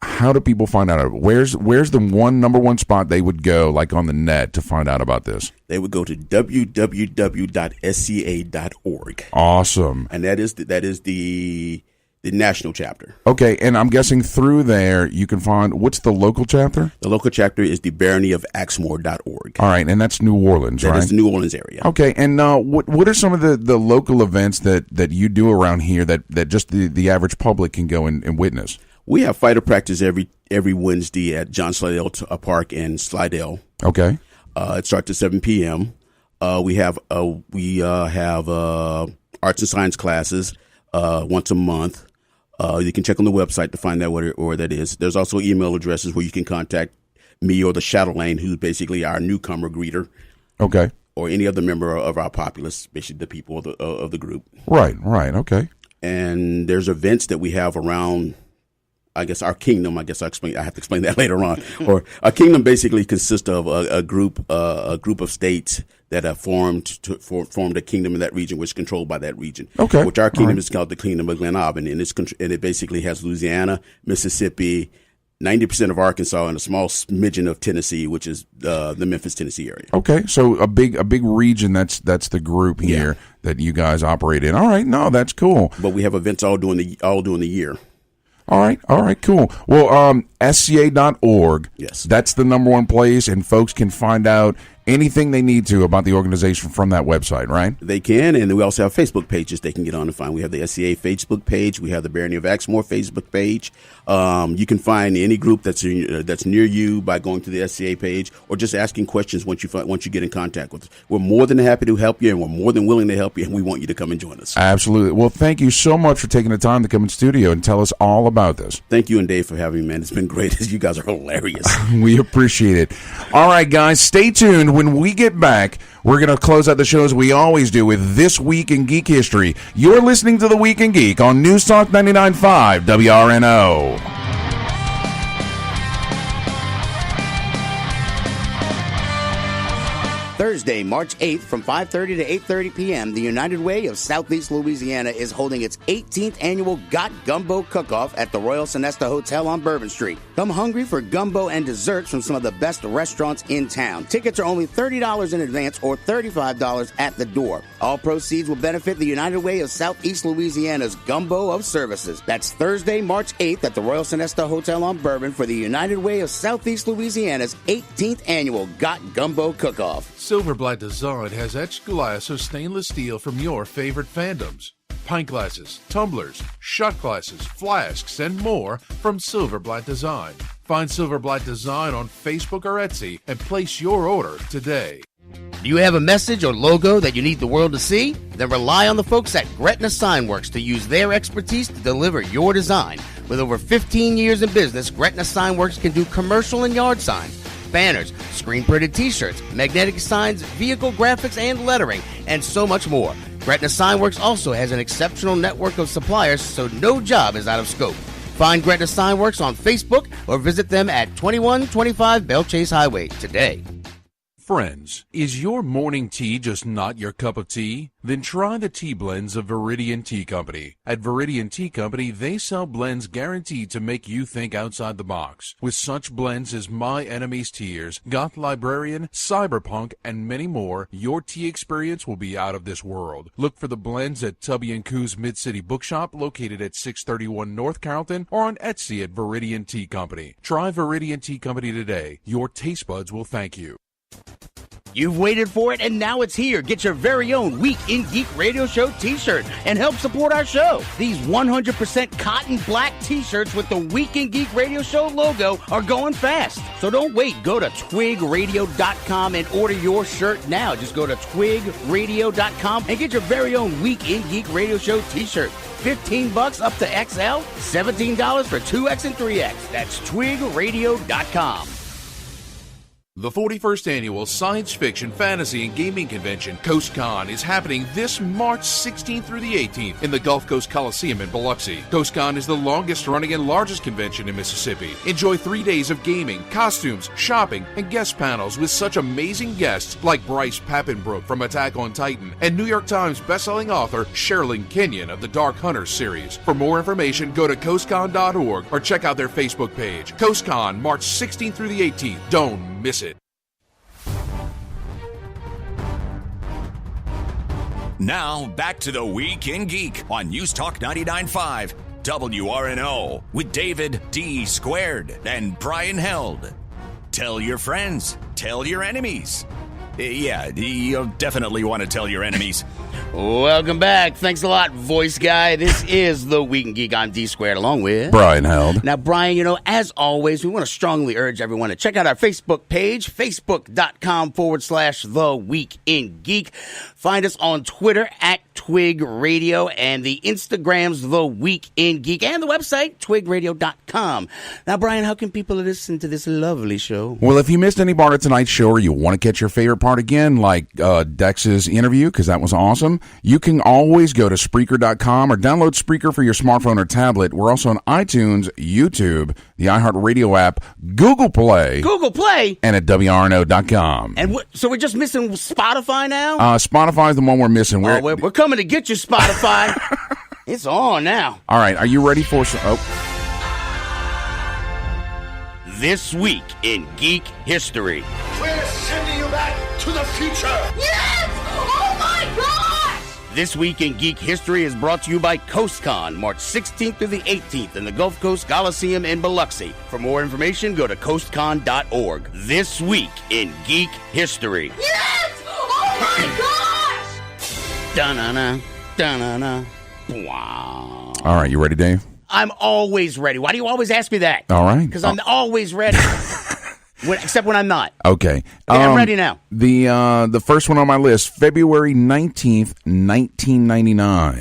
[SPEAKER 4] how do people find out? Where's the number one spot they would go, like on the net, to find out about this?
[SPEAKER 15] They would go to www.sca.org.
[SPEAKER 4] Awesome.
[SPEAKER 15] And that is the national chapter.
[SPEAKER 4] Okay, and I'm guessing through there you can find, what's the local chapter?
[SPEAKER 15] The local chapter is the baronyofAxmore.org.
[SPEAKER 4] All right, and that's New Orleans, right?
[SPEAKER 15] That is the New Orleans area.
[SPEAKER 4] Okay, and what are some of the local events that you do around here that just the average public can go and witness?
[SPEAKER 15] We have fighter practice every Wednesday at John Slidell Park in Slidell.
[SPEAKER 4] Okay.
[SPEAKER 15] It starts at 7 p.m. We have arts and science classes once a month. You can check on the website to find out where that is. There's also email addresses where you can contact me or the Shadow Lane, who's basically our newcomer greeter.
[SPEAKER 4] Okay.
[SPEAKER 15] Or any other member of our populace, basically the people of the group.
[SPEAKER 4] Right. Okay.
[SPEAKER 15] And there's events that we have around, I guess, our kingdom. I have to explain that later on. Or our kingdom basically consists of a group of states that have formed a kingdom in that region, which is controlled by that region.
[SPEAKER 4] Okay.
[SPEAKER 15] Which our kingdom is called the Kingdom of Glen Albany, and it basically has Louisiana, Mississippi, 90% of Arkansas, and a small smidgen of Tennessee, which is the Memphis, Tennessee area.
[SPEAKER 4] Okay, so a big region. That's the group here that you guys operate in. All right, no, that's cool.
[SPEAKER 15] But we have events all during the year.
[SPEAKER 4] All right, cool. Well, SCA.org.
[SPEAKER 15] Yes.
[SPEAKER 4] That's the number one place, and folks can find out anything they need to about the organization from that website, right?
[SPEAKER 15] They can, and we also have Facebook pages they can get on and find. We have the SCA Facebook page. We have the Barony of Axmore Facebook page. You can find any group that's near you by going to the SCA page or just asking questions once you get in contact with us. We're more than happy to help you, and we're more than willing to help you, and we want you to come and join us.
[SPEAKER 4] Absolutely. Well, thank you so much for taking the time to come in studio and tell us all about this.
[SPEAKER 15] Thank you and Dave for having me, man. It's been great. You guys are hilarious.
[SPEAKER 4] We appreciate it. All right, guys, stay tuned. When we get back, we're going to close out the show as we always do with This Week in Geek History. You're listening to The Week in Geek on News Talk 99.5 WRNO.
[SPEAKER 5] Thursday, March 8th from 5:30 to 8:30 p.m., the United Way of Southeast Louisiana is holding its 18th annual Got Gumbo Cook-Off at the Royal Sonesta Hotel on Bourbon Street. Come hungry for gumbo and desserts from some of the best restaurants in town. Tickets are only $30 in advance or $35 at the door. All proceeds will benefit the United Way of Southeast Louisiana's Gumbo of Services. That's Thursday, March 8th at the Royal Sonesta Hotel on Bourbon for the United Way of Southeast Louisiana's 18th annual Got Gumbo Cook-Off.
[SPEAKER 9] Silverblatt Design has etched glass or stainless steel from your favorite fandoms. Pint glasses, tumblers, shot glasses, flasks, and more from Silverblatt Design. Find Silverblatt Design on Facebook or Etsy and place your order today.
[SPEAKER 5] Do you have a message or logo that you need the world to see? Then rely on the folks at Gretna Signworks to use their expertise to deliver your design. With over 15 years in business, Gretna Signworks can do commercial and yard signs, banners, screen-printed t-shirts, magnetic signs, vehicle graphics and lettering, and so much more. Gretna Signworks also has an exceptional network of suppliers, so no job is out of scope. Find Gretna Signworks on Facebook or visit them at 2125 Bell Chase Highway today.
[SPEAKER 9] Friends, is your morning tea just not your cup of tea? Then try the tea blends of Viridian Tea Company. At Viridian Tea Company, they sell blends guaranteed to make you think outside the box. With such blends as My Enemy's Tears, Goth Librarian, Cyberpunk, and many more, your tea experience will be out of this world. Look for the blends at Tubby & Coo's Mid-City Bookshop, located at 631 North Carrollton, or on Etsy at Viridian Tea Company. Try Viridian Tea Company today. Your taste buds will thank you.
[SPEAKER 5] You've waited for it, and now it's here. Get your very own Week in Geek Radio Show t-shirt and help support our show. These 100% cotton black t-shirts with the Week in Geek Radio Show logo are going fast. So don't wait. Go to twigradio.com and order your shirt now. Just go to twigradio.com and get your very own Week in Geek Radio Show t-shirt. $15 up to XL, $17 for 2X and 3X. That's twigradio.com.
[SPEAKER 9] The 41st Annual Science Fiction, Fantasy, and Gaming Convention, CoastCon, is happening this March 16th through the 18th in the Gulf Coast Coliseum in Biloxi. CoastCon is the longest-running and largest convention in Mississippi. Enjoy 3 days of gaming, costumes, shopping, and guest panels with such amazing guests like Bryce Papenbrook from Attack on Titan and New York Times bestselling author Sherilyn Kenyon of the Dark Hunters series. For more information, go to coastcon.org or check out their Facebook page. CoastCon, March 16th through the 18th. Don't miss it.
[SPEAKER 2] Now, back to the Week in Geek on News Talk 99.5 WRNO with David D. Squared and Brian Held. Tell your friends. Tell your enemies. Yeah, you'll definitely want to tell your enemies.
[SPEAKER 5] Welcome back. Thanks a lot, voice guy. This is the Week in Geek. I'm D Squared along with
[SPEAKER 4] Brian Held.
[SPEAKER 5] Now, Brian, as always, we want to strongly urge everyone to check out our Facebook page, facebook.com/The Week in Geek. Find us on Twitter at TWIG Radio and the Instagram's The Week in Geek and the website, twigradio.com. Now, Brian, how can people listen to this lovely show?
[SPEAKER 4] Well, if you missed any part of tonight's show or you want to catch your favorite part again, like Dex's interview, because that was awesome, you can always go to Spreaker.com or download Spreaker for your smartphone or tablet. We're also on iTunes, YouTube, the iHeartRadio app, Google Play, and at WRNO.com.
[SPEAKER 5] And so we're just missing Spotify now?
[SPEAKER 4] Spotify is the one we're missing.
[SPEAKER 5] We're coming to get you, Spotify. It's on now.
[SPEAKER 4] All right, are you ready for some... Oh.
[SPEAKER 5] This Week in Geek History.
[SPEAKER 16] We're sending you back to the future.
[SPEAKER 8] Yes! Oh my gosh!
[SPEAKER 5] This Week in Geek History is brought to you by CoastCon, March 16th through the 18th in the Gulf Coast Coliseum in Biloxi. For more information, go to coastcon.org. This Week in Geek History.
[SPEAKER 8] Yes! Oh my gosh!
[SPEAKER 5] Da-na-na, da-na-na. Wow.
[SPEAKER 4] All right, you ready, Dave?
[SPEAKER 5] I'm always ready. Why do you always ask me that?
[SPEAKER 4] All right.
[SPEAKER 5] Because I'm always ready. Except when I'm not.
[SPEAKER 4] Okay.
[SPEAKER 5] I'm ready now.
[SPEAKER 4] The first one on my list, February 19th, 1999.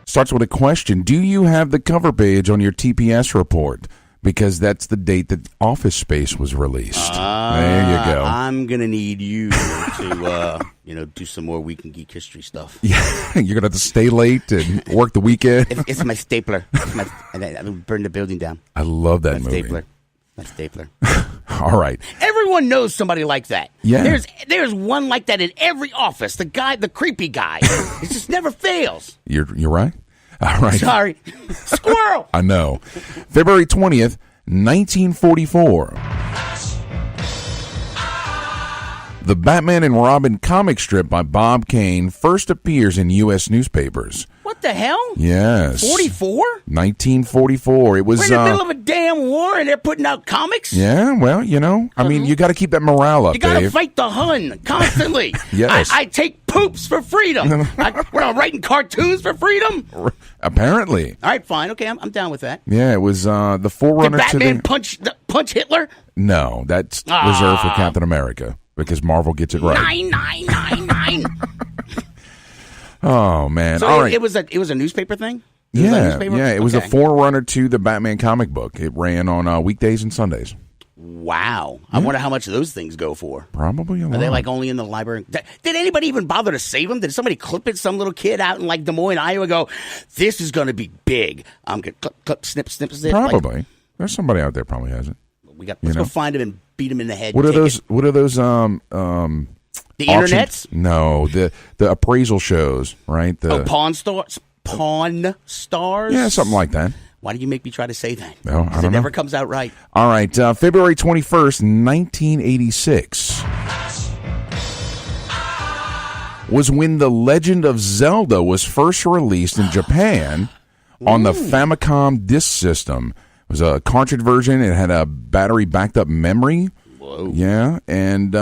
[SPEAKER 4] Starts with a question. Do you have the cover page on your TPS report? Because that's the date that Office Space was released. There you go.
[SPEAKER 5] I'm going to need you to, do some more Week in Geek History stuff.
[SPEAKER 4] Yeah, you're going to have to stay late and work the weekend.
[SPEAKER 5] It's my stapler. I burned the building down.
[SPEAKER 4] I love that movie.
[SPEAKER 5] My stapler.
[SPEAKER 4] All right.
[SPEAKER 5] Everyone knows somebody like that.
[SPEAKER 4] Yeah.
[SPEAKER 5] There's one like that in every office. The creepy guy. It just never fails.
[SPEAKER 4] You're right. All right.
[SPEAKER 5] Sorry. Squirrel.
[SPEAKER 4] I know. February 20th, 1944. The Batman and Robin comic strip by Bob Kane first appears in U.S. newspapers.
[SPEAKER 5] What the hell?
[SPEAKER 4] Yes.
[SPEAKER 5] 44?
[SPEAKER 4] 1944. It was
[SPEAKER 5] We're in the middle of a damn war and they're putting out comics?
[SPEAKER 4] Yeah, well, I mean, you got to keep that morale up,
[SPEAKER 5] You got to
[SPEAKER 4] Dave.
[SPEAKER 5] fight the Hun constantly.
[SPEAKER 4] Yes.
[SPEAKER 5] I take poops for freedom. We're writing cartoons for freedom?
[SPEAKER 4] Apparently.
[SPEAKER 5] All right, fine. Okay, I'm down with that.
[SPEAKER 4] Yeah, it was the forerunner
[SPEAKER 5] Did Batman
[SPEAKER 4] to
[SPEAKER 5] the... punch Hitler?
[SPEAKER 4] No, that's reserved for Captain America because Marvel gets it right.
[SPEAKER 5] 99999.
[SPEAKER 4] Oh man!
[SPEAKER 5] So
[SPEAKER 4] all right.
[SPEAKER 5] It was a newspaper thing.
[SPEAKER 4] It was a forerunner to the Batman comic book. It ran on weekdays and Sundays.
[SPEAKER 5] Wow! I wonder how much those things go for.
[SPEAKER 4] Probably a lot.
[SPEAKER 5] Are they like only in the library? Did anybody even bother to save them? Did somebody clip it? Some little kid out in like Des Moines, Iowa, go, "This is going to be big. I'm going to clip, snip, snip."
[SPEAKER 4] Probably. There's somebody out there probably has it.
[SPEAKER 5] Let's go find him and beat him in the head.
[SPEAKER 4] What are those? What are those?
[SPEAKER 5] The internets?
[SPEAKER 4] No, the appraisal shows, right?
[SPEAKER 5] Pawn Stars? Pawn Stars?
[SPEAKER 4] Yeah, something like that.
[SPEAKER 5] Why do you make me try to say that?
[SPEAKER 4] No, I don't know.
[SPEAKER 5] It never comes out right.
[SPEAKER 4] All right, February 21st, 1986 was when The Legend of Zelda was first released in Japan on the Famicom disk system. It was a cartridge version. It had a battery backed up memory.
[SPEAKER 5] Whoa.
[SPEAKER 4] Yeah, and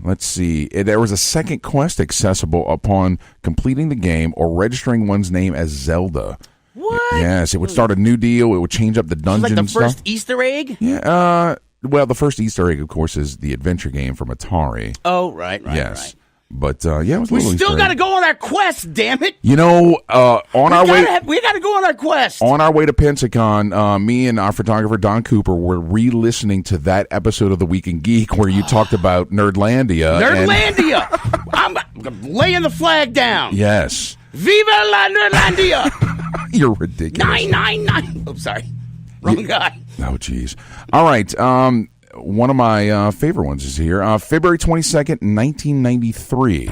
[SPEAKER 4] let's see. There was a second quest accessible upon completing the game or registering one's name as Zelda.
[SPEAKER 5] What?
[SPEAKER 4] Yes, it would start a new deal. It would change up the dungeon and stuff.
[SPEAKER 5] Like the first Easter egg?
[SPEAKER 4] Yeah, well, the first Easter egg, of course, is the adventure game from Atari.
[SPEAKER 5] Oh, right.
[SPEAKER 4] Yes. But yeah, it was a
[SPEAKER 5] We
[SPEAKER 4] little
[SPEAKER 5] still
[SPEAKER 4] Easter
[SPEAKER 5] got to
[SPEAKER 4] egg.
[SPEAKER 5] go on our quest, damn it.
[SPEAKER 4] You know, on our way.
[SPEAKER 5] We got to go on our quest.
[SPEAKER 4] On our way to Pensacon, me and our photographer Don Cooper were re-listening to that episode of The Week in Geek where you talked about Nerdlandia.
[SPEAKER 5] Nerdlandia! I'm laying the flag down.
[SPEAKER 4] Yes.
[SPEAKER 5] Viva la Nerdlandia!
[SPEAKER 4] You're ridiculous.
[SPEAKER 5] 999. Oh, sorry. Wrong guy.
[SPEAKER 4] Oh, jeez. All right. One of my favorite ones is here. February 22nd, 1993.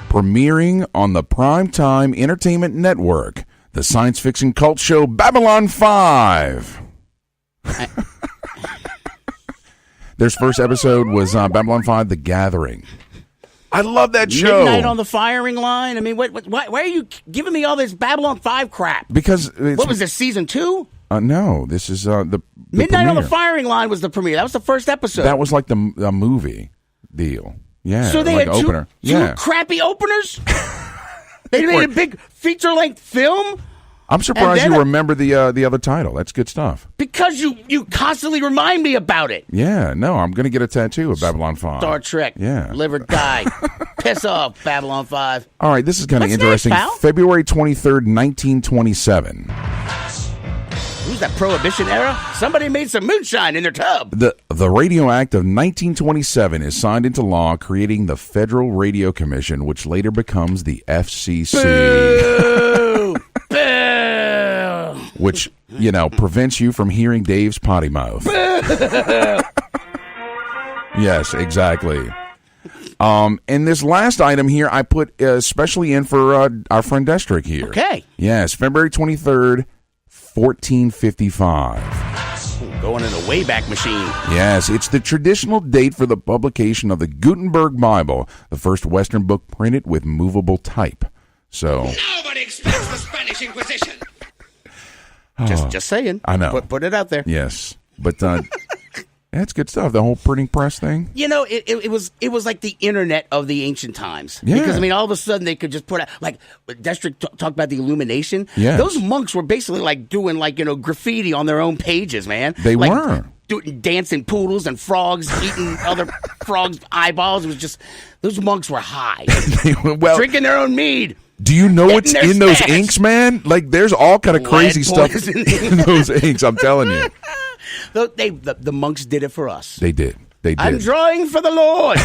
[SPEAKER 4] Premiering on the Primetime Entertainment Network, the science fiction cult show Babylon 5. Their first episode was Babylon 5, The Gathering. I love that show.
[SPEAKER 5] Midnight on the Firing Line. I mean, why are you giving me all this Babylon 5 crap?
[SPEAKER 4] Because
[SPEAKER 5] what was this, season 2?
[SPEAKER 4] No, this is the
[SPEAKER 5] Midnight on the
[SPEAKER 4] premiere.
[SPEAKER 5] Firing Line was the premiere. That was the first episode.
[SPEAKER 4] That was like the movie deal. Yeah.
[SPEAKER 5] So they
[SPEAKER 4] like
[SPEAKER 5] had
[SPEAKER 4] opener.
[SPEAKER 5] two crappy openers? They made a big feature-length film?
[SPEAKER 4] I'm surprised you remember the other title. That's good stuff.
[SPEAKER 5] Because you constantly remind me about it.
[SPEAKER 4] Yeah, no, I'm going to get a tattoo of Babylon 5.
[SPEAKER 5] Star Trek.
[SPEAKER 4] Yeah.
[SPEAKER 5] Live or die. Piss off, Babylon 5.
[SPEAKER 4] All right, this is kind of
[SPEAKER 5] What's
[SPEAKER 4] interesting.
[SPEAKER 5] next, pal?
[SPEAKER 4] February 23rd, 1927.
[SPEAKER 5] Who's that Prohibition era? Somebody made some moonshine in their tub.
[SPEAKER 4] The Radio Act of 1927 is signed into law, creating the Federal Radio Commission, which later becomes the FCC.
[SPEAKER 5] Boo! Boo!
[SPEAKER 4] Which, prevents you from hearing Dave's potty mouth. Yes, exactly. And this last item here, I put especially in for our friend Destric here.
[SPEAKER 5] Okay.
[SPEAKER 4] Yes, February 23rd, 1455.
[SPEAKER 5] Going in a Wayback Machine.
[SPEAKER 4] Yes, it's the traditional date for the publication of the Gutenberg Bible, the first Western book printed with movable type. So
[SPEAKER 16] Nobody expects the Spanish Inquisition.
[SPEAKER 5] Just saying.
[SPEAKER 4] I know.
[SPEAKER 5] Put it out there.
[SPEAKER 4] Yes, but that's good stuff. The whole printing press thing.
[SPEAKER 5] It was like the internet of the ancient times.
[SPEAKER 4] Yeah.
[SPEAKER 5] Because all of a sudden they could just put out, like Destric talked about the Illumination.
[SPEAKER 4] Yes.
[SPEAKER 5] Those monks were basically like doing graffiti on their own pages, man.
[SPEAKER 4] They
[SPEAKER 5] like,
[SPEAKER 4] were
[SPEAKER 5] doing dancing poodles and frogs eating other frogs' eyeballs. It was just those monks were high, drinking their own mead.
[SPEAKER 4] Do you know what's
[SPEAKER 5] Getting their
[SPEAKER 4] in those
[SPEAKER 5] snacks.
[SPEAKER 4] inks, man? Like, there's all kind of crazy stuff
[SPEAKER 5] poison.
[SPEAKER 4] in those inks. I'm telling you,
[SPEAKER 5] The monks did it for us.
[SPEAKER 4] they did. They did.
[SPEAKER 5] I'm drawing for the Lord.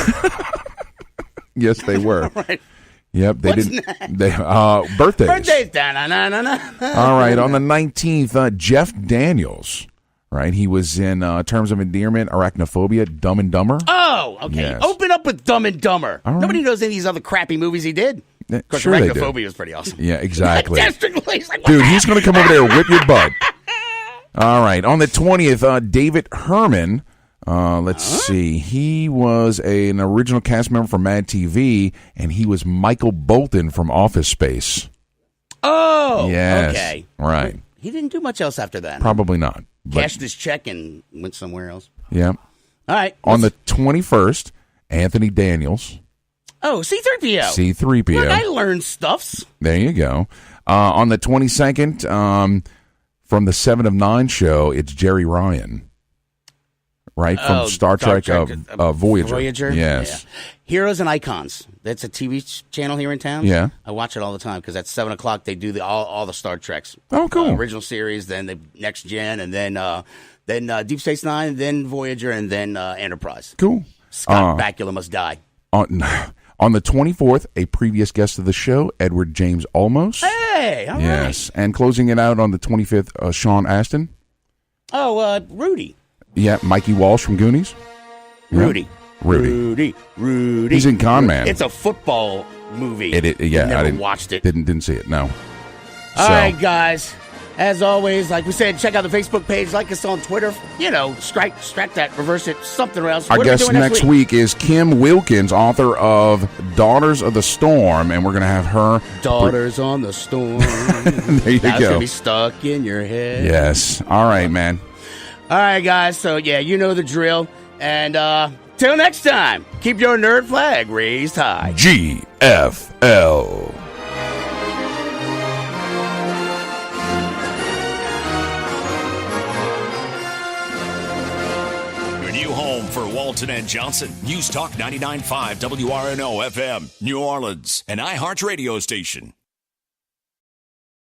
[SPEAKER 4] Yes, they were.
[SPEAKER 5] Right.
[SPEAKER 4] Yep, they
[SPEAKER 5] What's
[SPEAKER 4] did.
[SPEAKER 5] next?
[SPEAKER 4] They birthdays.
[SPEAKER 5] Birthdays. Da-na-na-na-na.
[SPEAKER 4] All right, on the 19th, Jeff Daniels. Right, he was in Terms of Endearment, Arachnophobia, Dumb and Dumber.
[SPEAKER 5] Oh, okay.
[SPEAKER 4] Yes.
[SPEAKER 5] Open up with Dumb and Dumber.
[SPEAKER 4] All right.
[SPEAKER 5] Nobody knows any of these other crappy movies he did. Of course,
[SPEAKER 4] Sure they do.
[SPEAKER 5] Arachnophobia was pretty awesome.
[SPEAKER 4] Yeah, exactly.
[SPEAKER 5] Destric Williams, like, what
[SPEAKER 4] Dude,
[SPEAKER 5] the
[SPEAKER 4] he's going to come over there and whip your butt. All right, on the 20th, David Herman. Let's see. He was an original cast member from Mad TV, and he was Michael Bolton from Office Space.
[SPEAKER 5] Oh,
[SPEAKER 4] Yes.
[SPEAKER 5] okay.
[SPEAKER 4] Right.
[SPEAKER 5] He didn't do much else after that.
[SPEAKER 4] Probably not. But,
[SPEAKER 5] Cashed his check and went somewhere else.
[SPEAKER 4] yeah.
[SPEAKER 5] All right.
[SPEAKER 4] On the 21st, Anthony Daniels.
[SPEAKER 5] Oh, C-3PO.
[SPEAKER 4] C-3PO.
[SPEAKER 5] Look, I learned stuffs.
[SPEAKER 4] There you go. On the 22nd, from the 7 of 9 show, it's Jerry Ryan. Right? From Star Trek Voyager.
[SPEAKER 5] Voyager?
[SPEAKER 4] Yes.
[SPEAKER 5] Yeah. Heroes and Icons. That's a TV channel here in town.
[SPEAKER 4] Yeah.
[SPEAKER 5] I watch it all the time because at 7 o'clock they do all the Star Treks.
[SPEAKER 4] Oh, cool.
[SPEAKER 5] Original series, then the Next Gen, and then Deep Space Nine, then Voyager, and then Enterprise.
[SPEAKER 4] Cool.
[SPEAKER 5] Scott Bakula must die.
[SPEAKER 4] On the 24th, a previous guest of the show, Edward James Olmos.
[SPEAKER 5] Hey, all right.
[SPEAKER 4] Yes. And closing it out on the 25th, Sean Astin.
[SPEAKER 5] Oh, Rudy.
[SPEAKER 4] Yeah, Mikey Walsh from Goonies. Yeah. Rudy. He's in Con Man.
[SPEAKER 5] It's a football movie.
[SPEAKER 4] Yeah,
[SPEAKER 5] Never
[SPEAKER 4] I didn't
[SPEAKER 5] watched it.
[SPEAKER 4] Didn't see it. No.
[SPEAKER 5] All right, guys. As always, like we said, check out the Facebook page. Like us on Twitter. Strike that, reverse it, something else.
[SPEAKER 4] Our
[SPEAKER 5] What are we
[SPEAKER 4] guest
[SPEAKER 5] doing
[SPEAKER 4] next week is Kim Wilkins, author of Daughters of the Storm, and we're going to have her.
[SPEAKER 5] Daughters on the Storm.
[SPEAKER 4] There you
[SPEAKER 5] That's
[SPEAKER 4] go.
[SPEAKER 5] going to be stuck in your head.
[SPEAKER 4] Yes. All right, man.
[SPEAKER 5] All right, guys. So, you know the drill. And till next time, keep your nerd flag raised high.
[SPEAKER 4] GFL.
[SPEAKER 2] Your new home for Wall Walton and Johnson, News Talk 99.5 WRNO FM, New Orleans, an iHeart radio station.